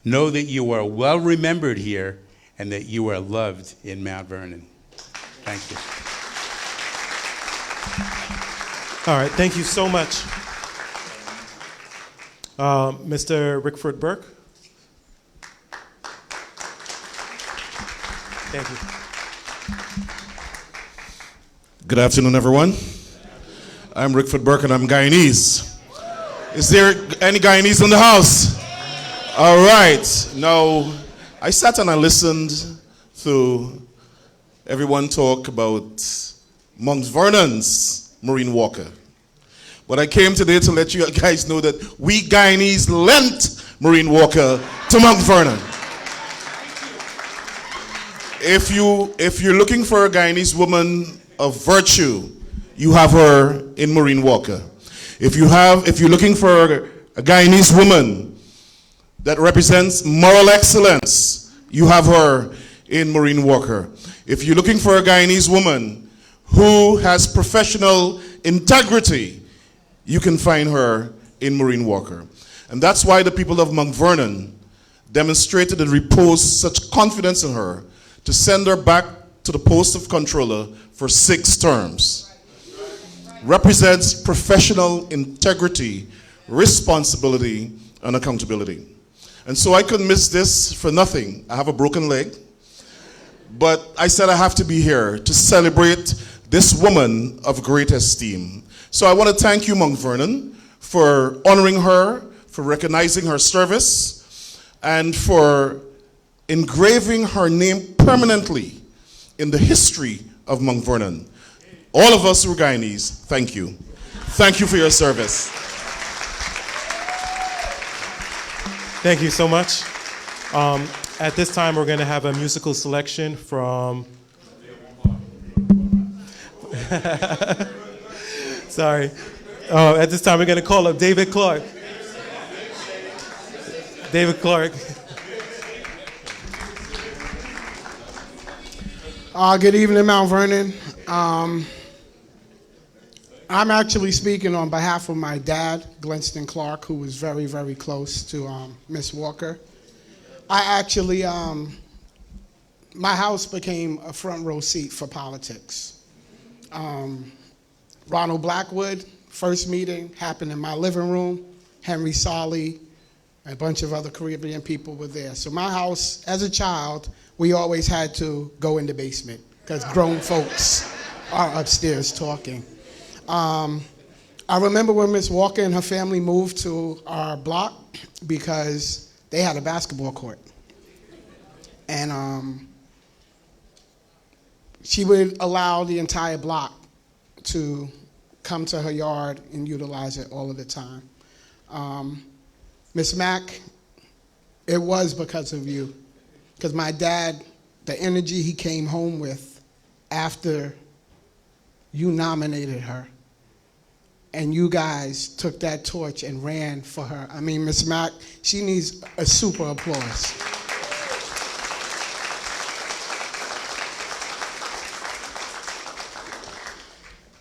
Know that you are well remembered here and that you are loved in Mount Vernon. Thank you. All right, thank you so much. Mr. Rickford Burke. Thank you. Good afternoon, everyone. I'm Rickford Burke, and I'm Guyanese. Is there any Guyanese in the house? All right. Now, I sat and I listened to everyone talk about Mount Vernon's Maureen Walker. But I came today to let you guys know that we Guyanese lent Maureen Walker to Mount Vernon. If you're looking for a Guyanese woman of virtue, you have her in Maureen Walker. If you're looking for a Guyanese woman that represents moral excellence, you have her in Maureen Walker. If you're looking for a Guyanese woman who has professional integrity, you can find her in Maureen Walker. And that's why the people of Mount Vernon demonstrated and reposed such confidence in her to send her back to the post of controller for 6 terms. Represents professional integrity, responsibility, and accountability. And so I couldn't miss this for nothing. I have a broken leg, but I said I have to be here to celebrate this woman of great esteem. So I want to thank you, Mount Vernon, for honoring her, for recognizing her service, and for engraving her name permanently in the history of Mount Vernon. All of us who are Guyanese, thank you. Thank you for your service. Thank you so much. At this time, we're going to have a musical selection from... Sorry. At this time, we're going to call up David Clark. David Clark. Good evening, Mount Vernon. I'm actually speaking on behalf of my dad, Glenston Clark, who was very, very close to Miss Walker. I actually, my house became a front row seat for politics. Ronald Blackwood, first meeting happened in my living room. Henry Solly, a bunch of other Caribbean people were there. So my house, as a child, we always had to go in the basement because grown folks are upstairs talking. I remember when Miss Walker and her family moved to our block because they had a basketball court. And she would allow the entire block to come to her yard and utilize it all of the time. Miss Mack, it was because of you. Because my dad, the energy he came home with after you nominated her, and you guys took that torch and ran for her. I mean, Miss Mack, she needs a super applause.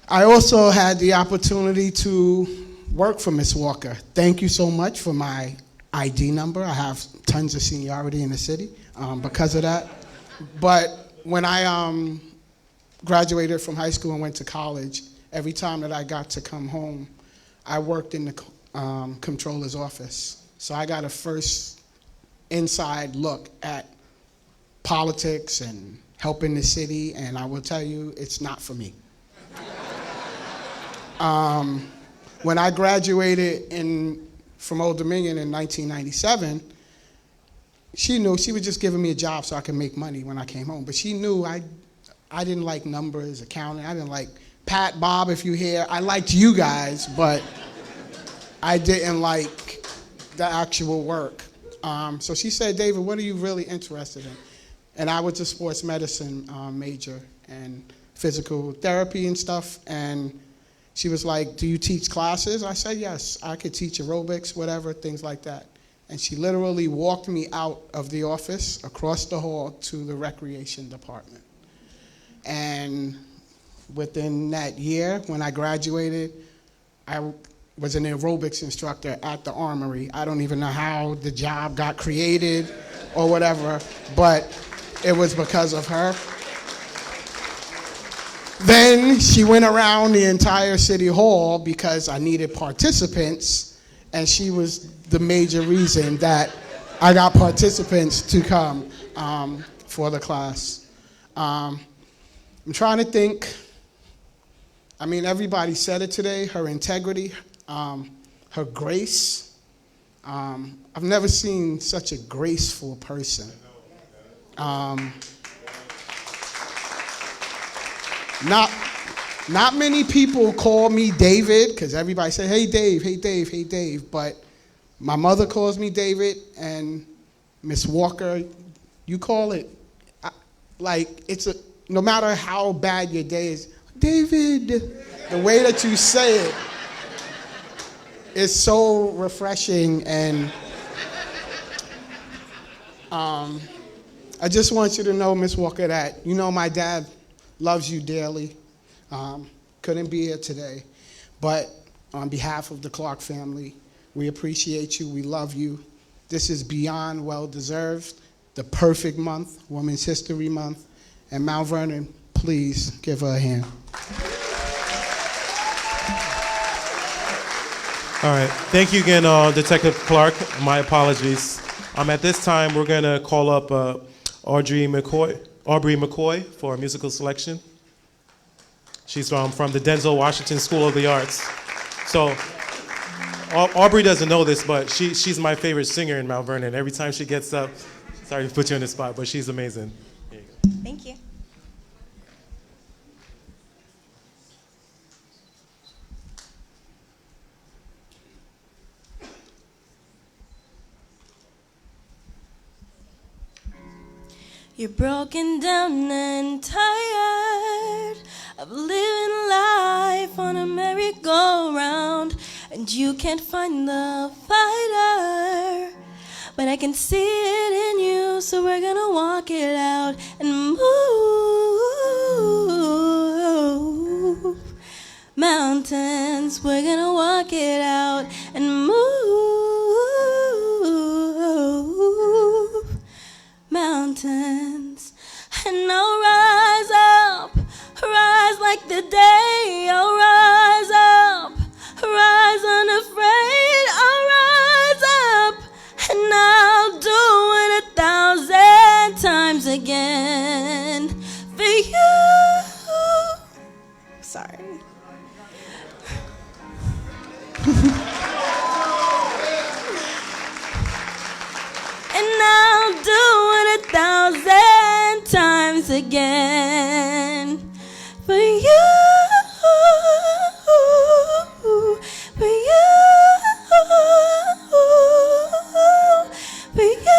I also had the opportunity to work for Miss Walker. Thank you so much for my ID number. I have tons of seniority in the city because of that. But when I graduated from high school and went to college, every time that I got to come home, I worked in the comptroller's office. So I got a first inside look at politics and helping the city, and I will tell you, it's not for me. When I graduated in from Old Dominion in 1997, she knew she was just giving me a job so I could make money when I came home. But she knew I didn't like numbers, accounting. I didn't like Pat, Bob, if you hear. I liked you guys, but I didn't like the actual work. So she said, David, what are you really interested in? And I was a sports medicine major and physical therapy and stuff. And she was like, do you teach classes? I said, yes, I could teach aerobics, whatever, things like that. And she literally walked me out of the office, across the hall to the recreation department. And within that year, when I graduated, I was an aerobics instructor at the Armory. I don't even know how the job got created or whatever, but it was because of her. Then she went around the entire city hall because I needed participants, and she was the major reason that I got participants to come for the class. I'm trying to think. I mean, everybody said it today, her integrity, her grace. I've never seen such a graceful person. Not many people call me David, because everybody say, hey Dave, hey Dave, hey Dave, but my mother calls me David, and Miss Walker, you call it, no matter how bad your day is, David, the way that you say it is so refreshing. And I just want you to know, Miss Walker, that you know my dad loves you dearly. Couldn't be here today, but on behalf of the Clark family, we appreciate you, we love you. This is beyond well-deserved, the perfect month, Women's History Month, and Mount Vernon, please give her a hand. All right, thank you again, Detective Clark. My apologies. At this time, we're gonna call up Aubrey McCoy for a musical selection. She's from the Denzel Washington School of the Arts. So Aubrey doesn't know this, but she's my favorite singer in Mount Vernon. Every time she gets up, sorry to put you on the spot, but she's amazing. Here you go. Thank you. You're broken down and tired of living life on a merry-go-round, and you can't find the fighter, but I can see it in you, so we're gonna walk it out and move mountains. We're gonna walk it out and move mountains. And I'll rise up, rise like the day. I'll rise up, rise unafraid. I'll rise up, and I'll do it 1,000 times again for you. Sorry. And I'll do it 1,000 times again for you, for you, for you,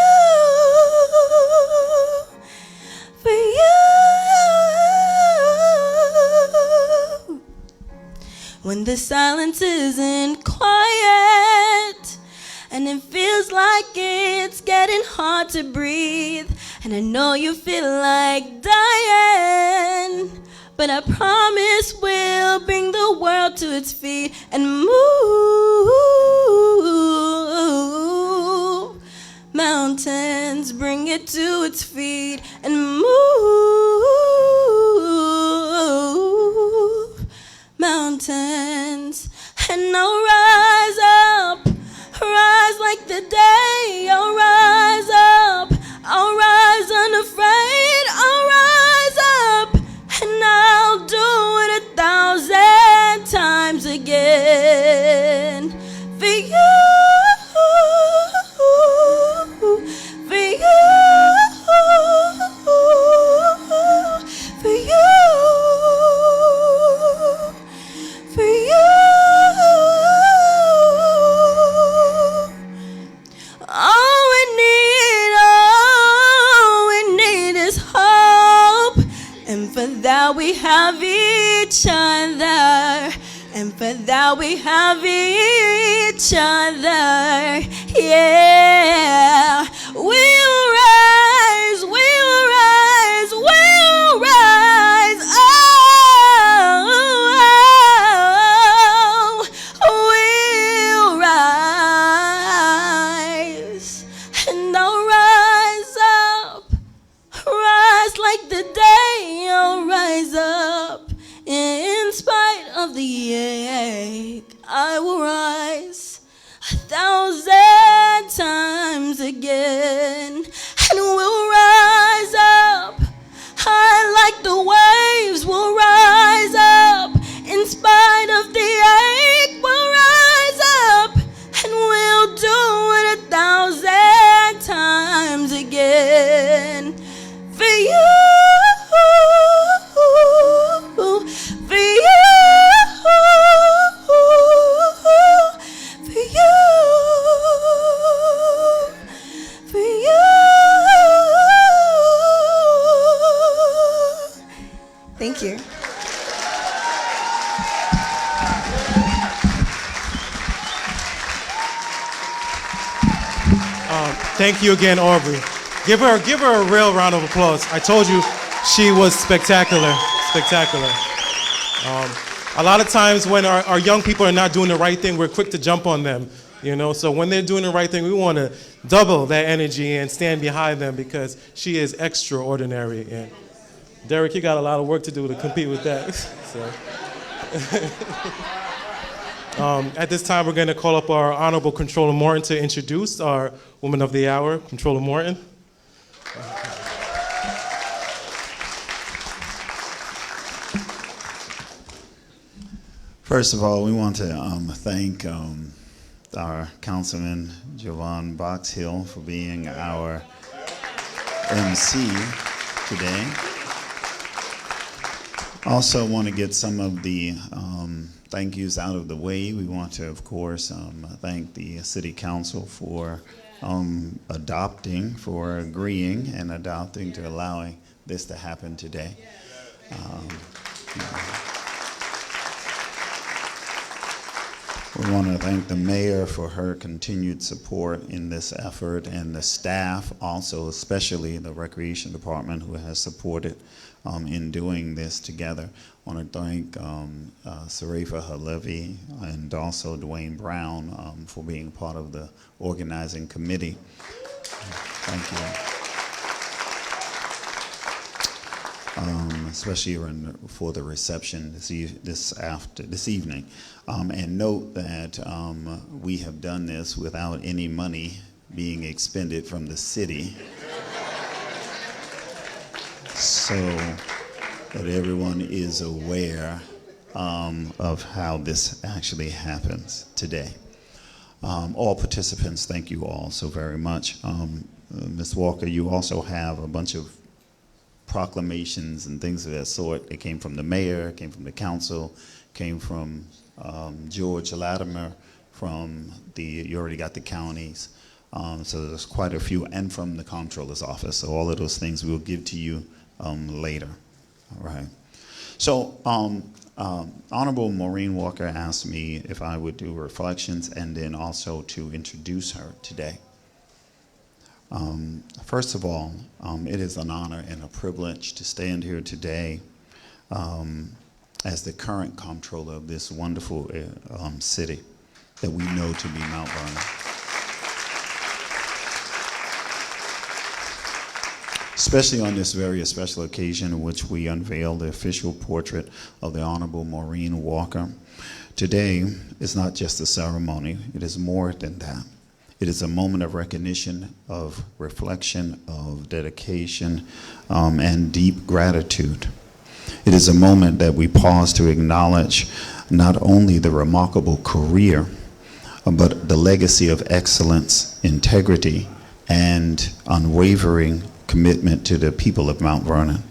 for you. When the silence isn't quiet and it feels like it's getting hard to breathe, and I know you feel like dying, but I promise we'll bring the world to its feet and move mountains, bring it to its feet and move mountains. And I'll rise up, rise like the day. I'll rise up, I'll rise unafraid. I'll rise up, and I'll do it 1,000 times again for you. that we have each other. And for that we have each other. Yeah. We'll rise, we'll rise, we'll rise. Oh, we'll rise. And I'll rise up, rise like the day. I'll rise up in spite of the ache. I will rise 1,000 times again, and we'll rise up high like the waves. We'll rise up in spite of the ache. We'll rise up and we'll do it 1,000 times again. For you, for you, for you, for you. Thank you. Thank you again, Aubrey. Give her a real round of applause. I told you she was spectacular, spectacular. A lot of times when our young people are not doing the right thing, we're quick to jump on them, you know. So when they're doing the right thing, we want to double that energy and stand behind them because she is extraordinary. And Derek, you got a lot of work to do to compete with that. So. At this time, we're going to call up our Honorable Controller Morton to introduce our Woman of the Hour, Controller Morton. First of all, we want to thank our Councilman Jovan Boxhill for being our MC today. Also want to get some of the thank yous out of the way. We want to, of course, thank the City Council for adopting, for agreeing and adopting to allowing this to happen today. We want to thank the mayor for her continued support in this effort, and the staff also, especially the Recreation Department, who has supported in doing this together. I want to thank Sarifa Halevi and also Dwayne Brown for being part of the organizing committee. Thank you. Especially for the reception this evening. And note that we have done this without any money being expended from the city. So that everyone is aware of how this actually happens today. All participants, thank you all so very much. Ms. Walker, you also have a bunch of proclamations and things of that sort. It came from the mayor, came from the council, came from George Latimer, from you already got the counties. So there's quite a few, and from the comptroller's office. So all of those things we'll give to you later. All right. So Honorable Maureen Walker asked me if I would do reflections and then also to introduce her today. First of all, it is an honor and a privilege to stand here today as the current comptroller of this wonderful city that we know to be Mount Vernon. Especially on this very special occasion in which we unveil the official portrait of the Honorable Maureen Walker. Today is not just a ceremony, it is more than that. It is a moment of recognition, of reflection, of dedication, and deep gratitude. It is a moment that we pause to acknowledge not only the remarkable career, but the legacy of excellence, integrity, and unwavering commitment to the people of Mount Vernon.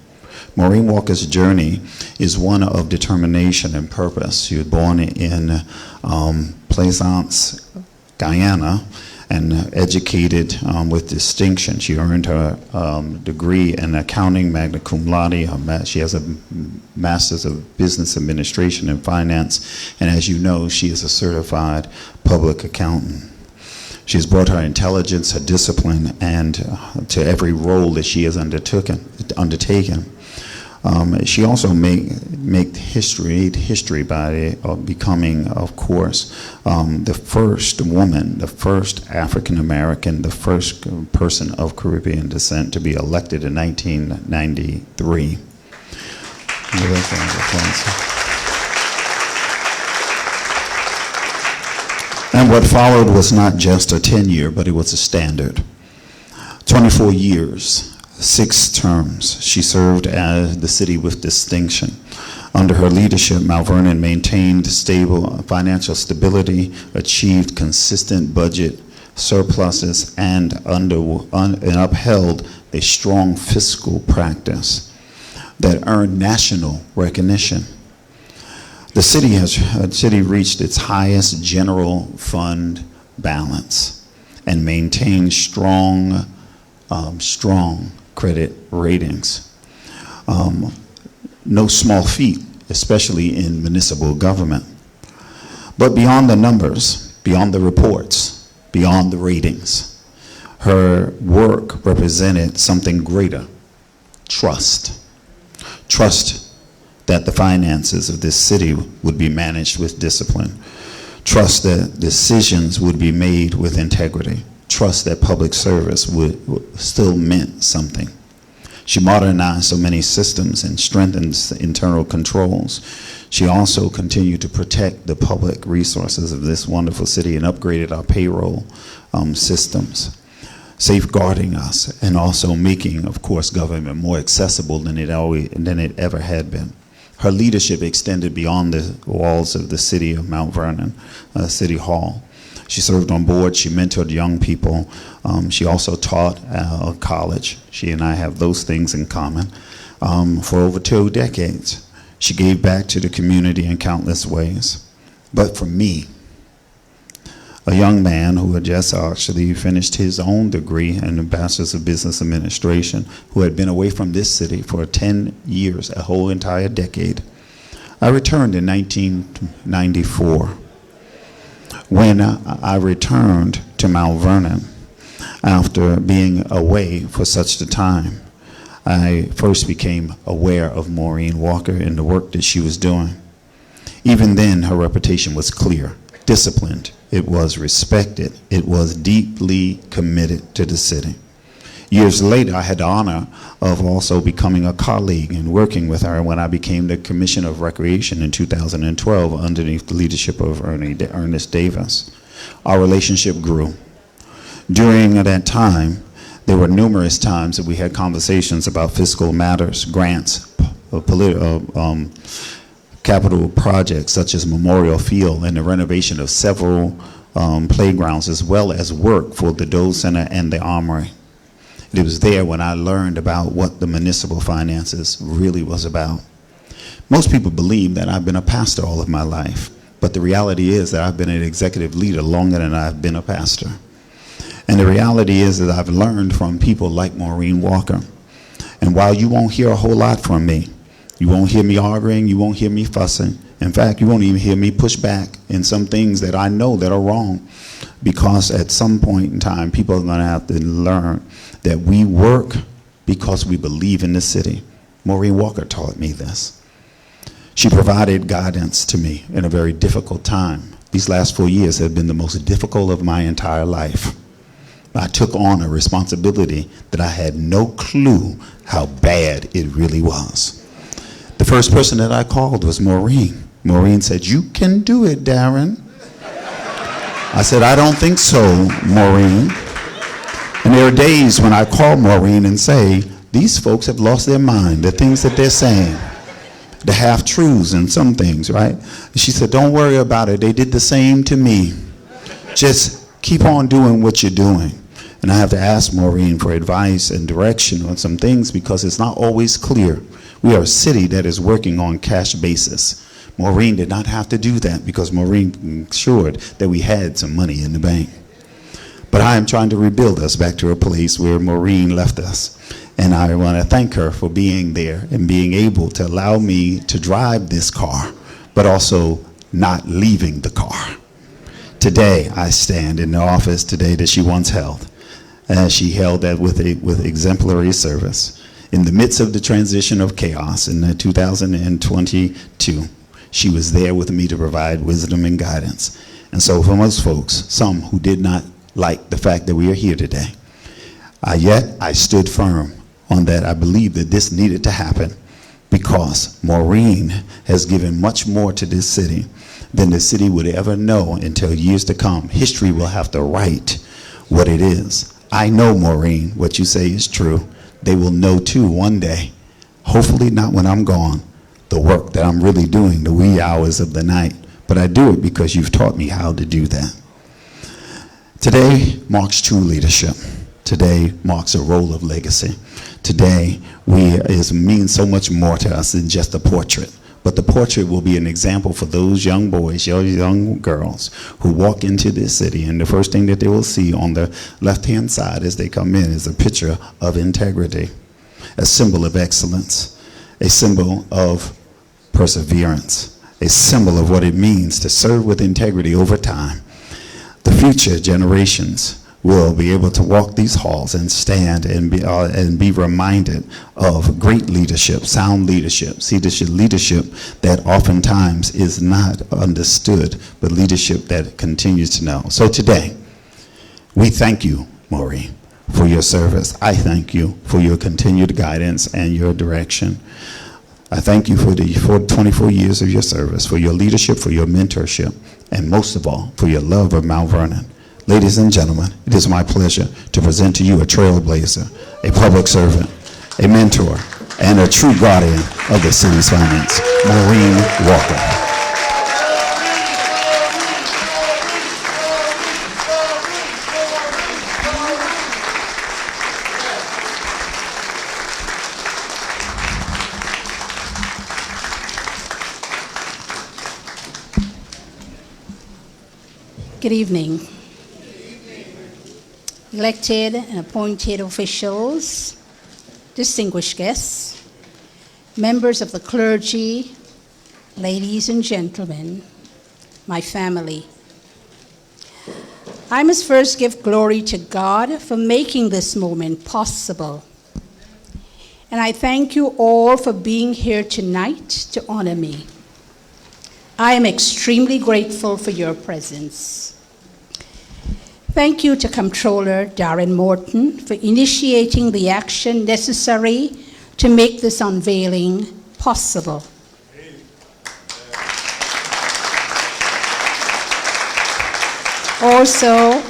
Maureen Walker's journey is one of determination and purpose. She was born in Plaisance, Guyana, and educated with distinction. She earned her degree in accounting, magna cum laude. She has a master's of business administration and finance, and as you know, she is a certified public accountant. She has brought her intelligence, her discipline, and to every role that she has undertaken. She also made history by becoming, of course, the first woman, the first African American, the first person of Caribbean descent to be elected in 1993. And what followed was not just a tenure, but it was a standard. 24 years. 6 terms. She served as the city with distinction. Under her leadership, Mount Vernon maintained stable financial stability, achieved consistent budget surpluses, and upheld a strong fiscal practice that earned national recognition. The city reached its highest general fund balance and maintained strong credit ratings. No small feat, especially in municipal government. But beyond the numbers, beyond the reports, beyond the ratings, her work represented something greater: trust. Trust that the finances of this city would be managed with discipline. Trust that decisions would be made with integrity. Trust that public service would still meant something. She modernized so many systems and strengthened internal controls. She also continued to protect the public resources of this wonderful city and upgraded our payroll systems, safeguarding us and also making, of course, government more accessible than it ever had been. Her leadership extended beyond the walls of the city of Mount Vernon, City Hall. She served on board, she mentored young people. She also taught college. She and I have those things in common. For over 2 decades, she gave back to the community in countless ways. But for me, a young man who had just actually finished his own degree in the Bachelor's of Business Administration, who had been away from this city for 10 years, a whole entire decade, I returned in 1994. When I returned to Mount Vernon after being away for such a time, I first became aware of Maureen Walker and the work that she was doing. Even then, her reputation was clear, disciplined, it was respected, it was deeply committed to the city. Years later, I had the honor of also becoming a colleague and working with her when I became the Commissioner of Recreation in 2012 underneath the leadership of Ernest Davis. Our relationship grew. During that time, there were numerous times that we had conversations about fiscal matters, grants, capital projects such as Memorial Field and the renovation of several playgrounds, as well as work for the Dole Center and the Armory. It was there when I learned about what the municipal finances really was about. Most people believe that I've been a pastor all of my life, but the reality is that I've been an executive leader longer than I've been a pastor. And the reality is that I've learned from people like Maureen Walker. And while you won't hear a whole lot from me, you won't hear me arguing, you won't hear me fussing. In fact, you won't even hear me push back in some things that I know that are wrong, because at some point in time, people are going to have to learn that we work because we believe in the city. Maureen Walker taught me this. She provided guidance to me in a very difficult time. These last 4 years have been the most difficult of my entire life. I took on a responsibility that I had no clue how bad it really was. The first person that I called was Maureen. Maureen said, "You can do it, Darren." I said, "I don't think so, Maureen." And there are days when I call Maureen and say, these folks have lost their mind, the things that they're saying, the half-truths and some things, right? And she said, "Don't worry about it. They did the same to me. Just keep on doing what you're doing." And I have to ask Maureen for advice and direction on some things because it's not always clear. We are a city that is working on cash basis. Maureen did not have to do that because Maureen ensured that we had some money in the bank. But I am trying to rebuild us back to a place where Maureen left us. And I want to thank her for being there and being able to allow me to drive this car, but also not leaving the car. Today, I stand in the office today that she once held. And she held that with exemplary service. In the midst of the transition of chaos in 2022, she was there with me to provide wisdom and guidance. And so for most folks, some who did not like the fact that we are here today, yet I stood firm on that. I believe that this needed to happen because Maureen has given much more to this city than the city would ever know until years to come. History will have to write what it is. I know, Maureen, what you say is true. They will know too one day, hopefully not when I'm gone, the work that I'm really doing the wee hours of the night. But I do it because you've taught me how to do that. Today marks true leadership. Today marks a role of legacy. Today means so much more to us than just a portrait. But the portrait will be an example for those young boys, young girls who walk into this city, and the first thing that they will see on the left-hand side as they come in is a picture of integrity, a symbol of excellence, a symbol of perseverance, a symbol of what it means to serve with integrity over time. The future generations will be able to walk these halls and stand and be reminded of great leadership, sound leadership, leadership that oftentimes is not understood, but leadership that continues to know. So today, we thank you, Maureen, for your service. I thank you for your continued guidance and your direction. I thank you for the 24 years of your service, for your leadership, for your mentorship, and most of all, for your love of Mount Vernon. Ladies and gentlemen, it is my pleasure to present to you a trailblazer, a public servant, a mentor, and a true guardian of the city's finance, Maureen Walker. Good evening. Elected and appointed officials, distinguished guests, members of the clergy, ladies and gentlemen, my family. I must first give glory to God for making this moment possible. And I thank you all for being here tonight to honor me. I am extremely grateful for your presence. Thank you to Comptroller Darren Morton for initiating the action necessary to make this unveiling possible. Also,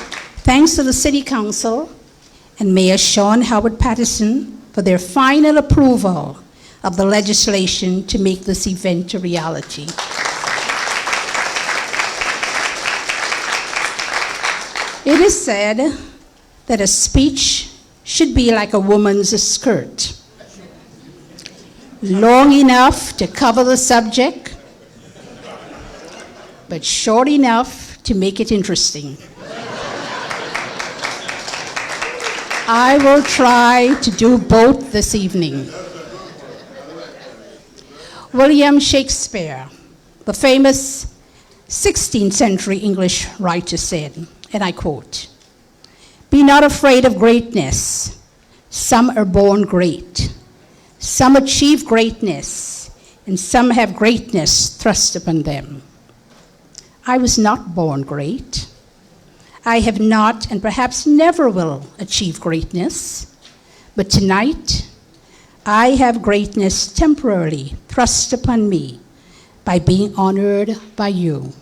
thanks to the City Council and Mayor Sean Howard Patterson for their final approval of the legislation to make this event a reality. It is said that a speech should be like a woman's skirt, long enough to cover the subject, but short enough to make it interesting. I will try to do both this evening. William Shakespeare, the famous 16th century English writer, said, and I quote, "Be not afraid of greatness. Some are born great. Some achieve greatness, and some have greatness thrust upon them. I was not born great. I have not and perhaps never will achieve greatness, but tonight I have greatness temporarily thrust upon me by being honored by you.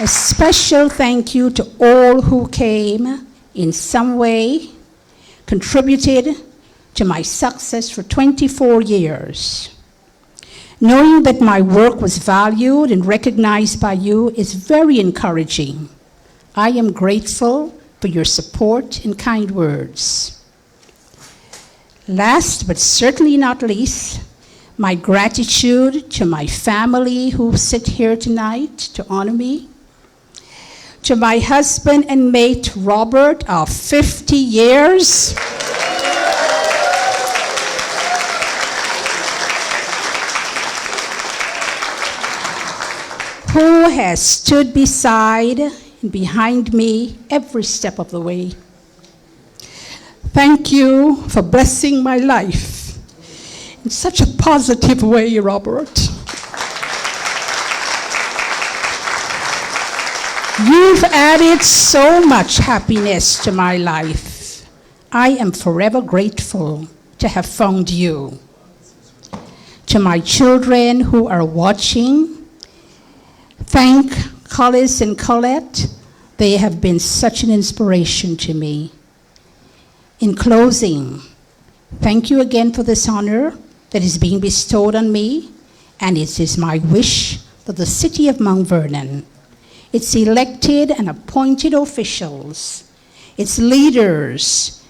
A special thank you to all who came in some way, contributed to my success for 24 years. Knowing that my work was valued and recognized by you is very encouraging. I am grateful for your support and kind words. Last but certainly not least, My gratitude to my family who sit here tonight to honor me. To my husband and mate, Robert, of 50 years. Who has stood beside and behind me every step of the way. Thank you for blessing my life in such a positive way, Robert. You've added so much happiness to my life. I am forever grateful to have found you. To my children who are watching, thank Collis and Colette. They have been such an inspiration to me. In closing, thank you again for this honor that is being bestowed on me, and it is my wish that the city of Mount Vernon, its elected and appointed officials, its leaders,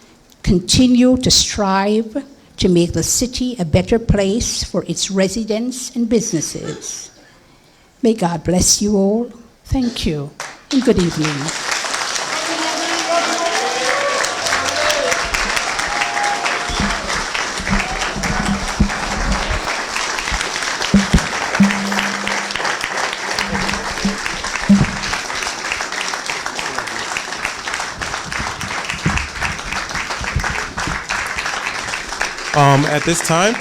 continue to strive to make the city a better place for its residents and businesses. May God bless you all. Thank you, and good evening. At this time,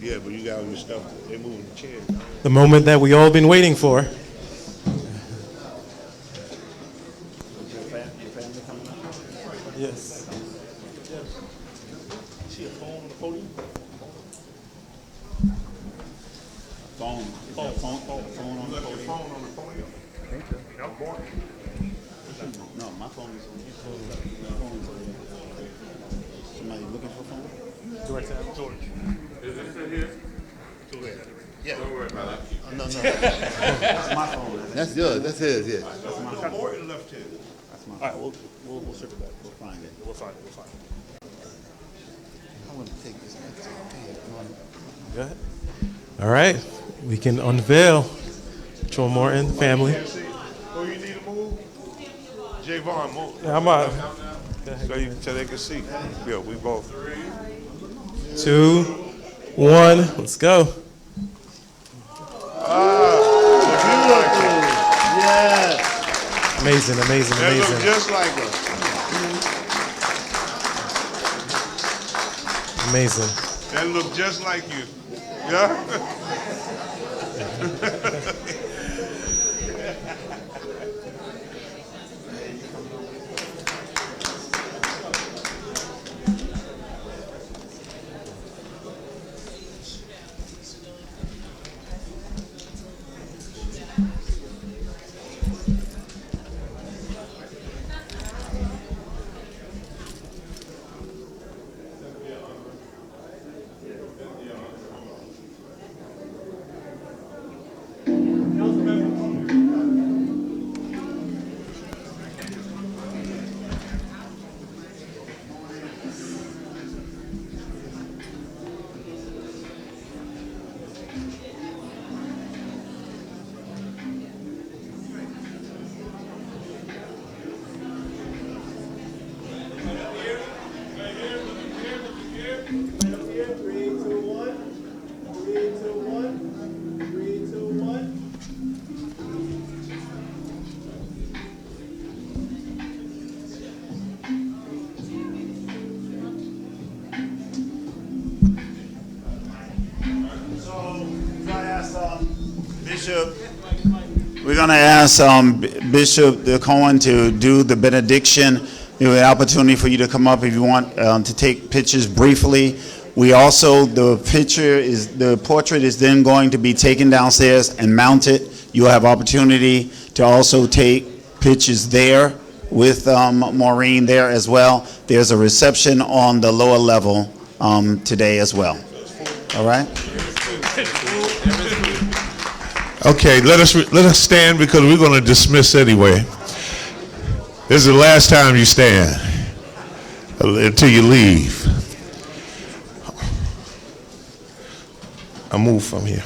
Yeah, but you got all your stuff. They're moving the chair. the moment that we all been waiting for. Yes. See a phone on the podium? Phone. Phone on the podium. No, my phone is on here. Somebody looking for a phone? George. Is this in here? Yeah. Don't worry about it. No. That's my phone. That's yours. That's his, yeah. That's my phone. Morton left here. That's my phone. All right, we'll circle back. We'll find it. We'll find it. I want to take this next one. Go ahead. All right, we can unveil Joe Morton family. Oh, you need to move? Javon, move. Yeah, I'm out. So they can see. Yeah, we both. 2, 1, let's go. Yes. Amazing. They look just like us. Amazing. They look just like you. Yeah? Bishop, we're going to ask Bishop Cohen to do the benediction. There will be an opportunity for you to come up if you want to take pictures briefly. We also, the portrait is then going to be taken downstairs and mounted. You'll have opportunity to also take pictures there with Maureen there as well. There's a reception on the lower level today as well. All right? Okay, let us stand because we're going to dismiss anyway. This is the last time you stand until you leave. I move from here.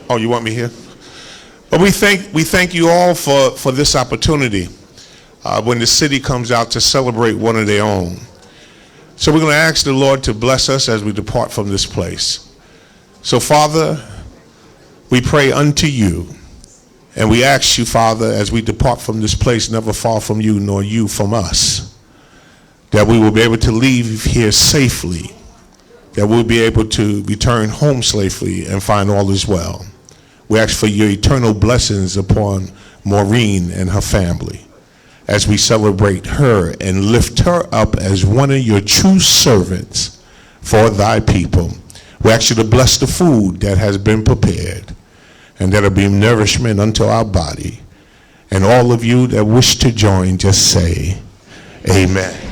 Oh, you want me here? But we thank you all for this opportunity when the city comes out to celebrate one of their own. So we're going to ask the Lord to bless us as we depart from this place. So, Father, we pray unto you, and we ask you, Father, as we depart from this place, never far from you, nor you from us, that we will be able to leave here safely, that we'll be able to return home safely and find all is well. We ask for your eternal blessings upon Maureen and her family as we celebrate her and lift her up as one of your true servants for thy people. We ask you to bless the food that has been prepared, and that'll be nourishment unto our body. And all of you that wish to join, just say, amen.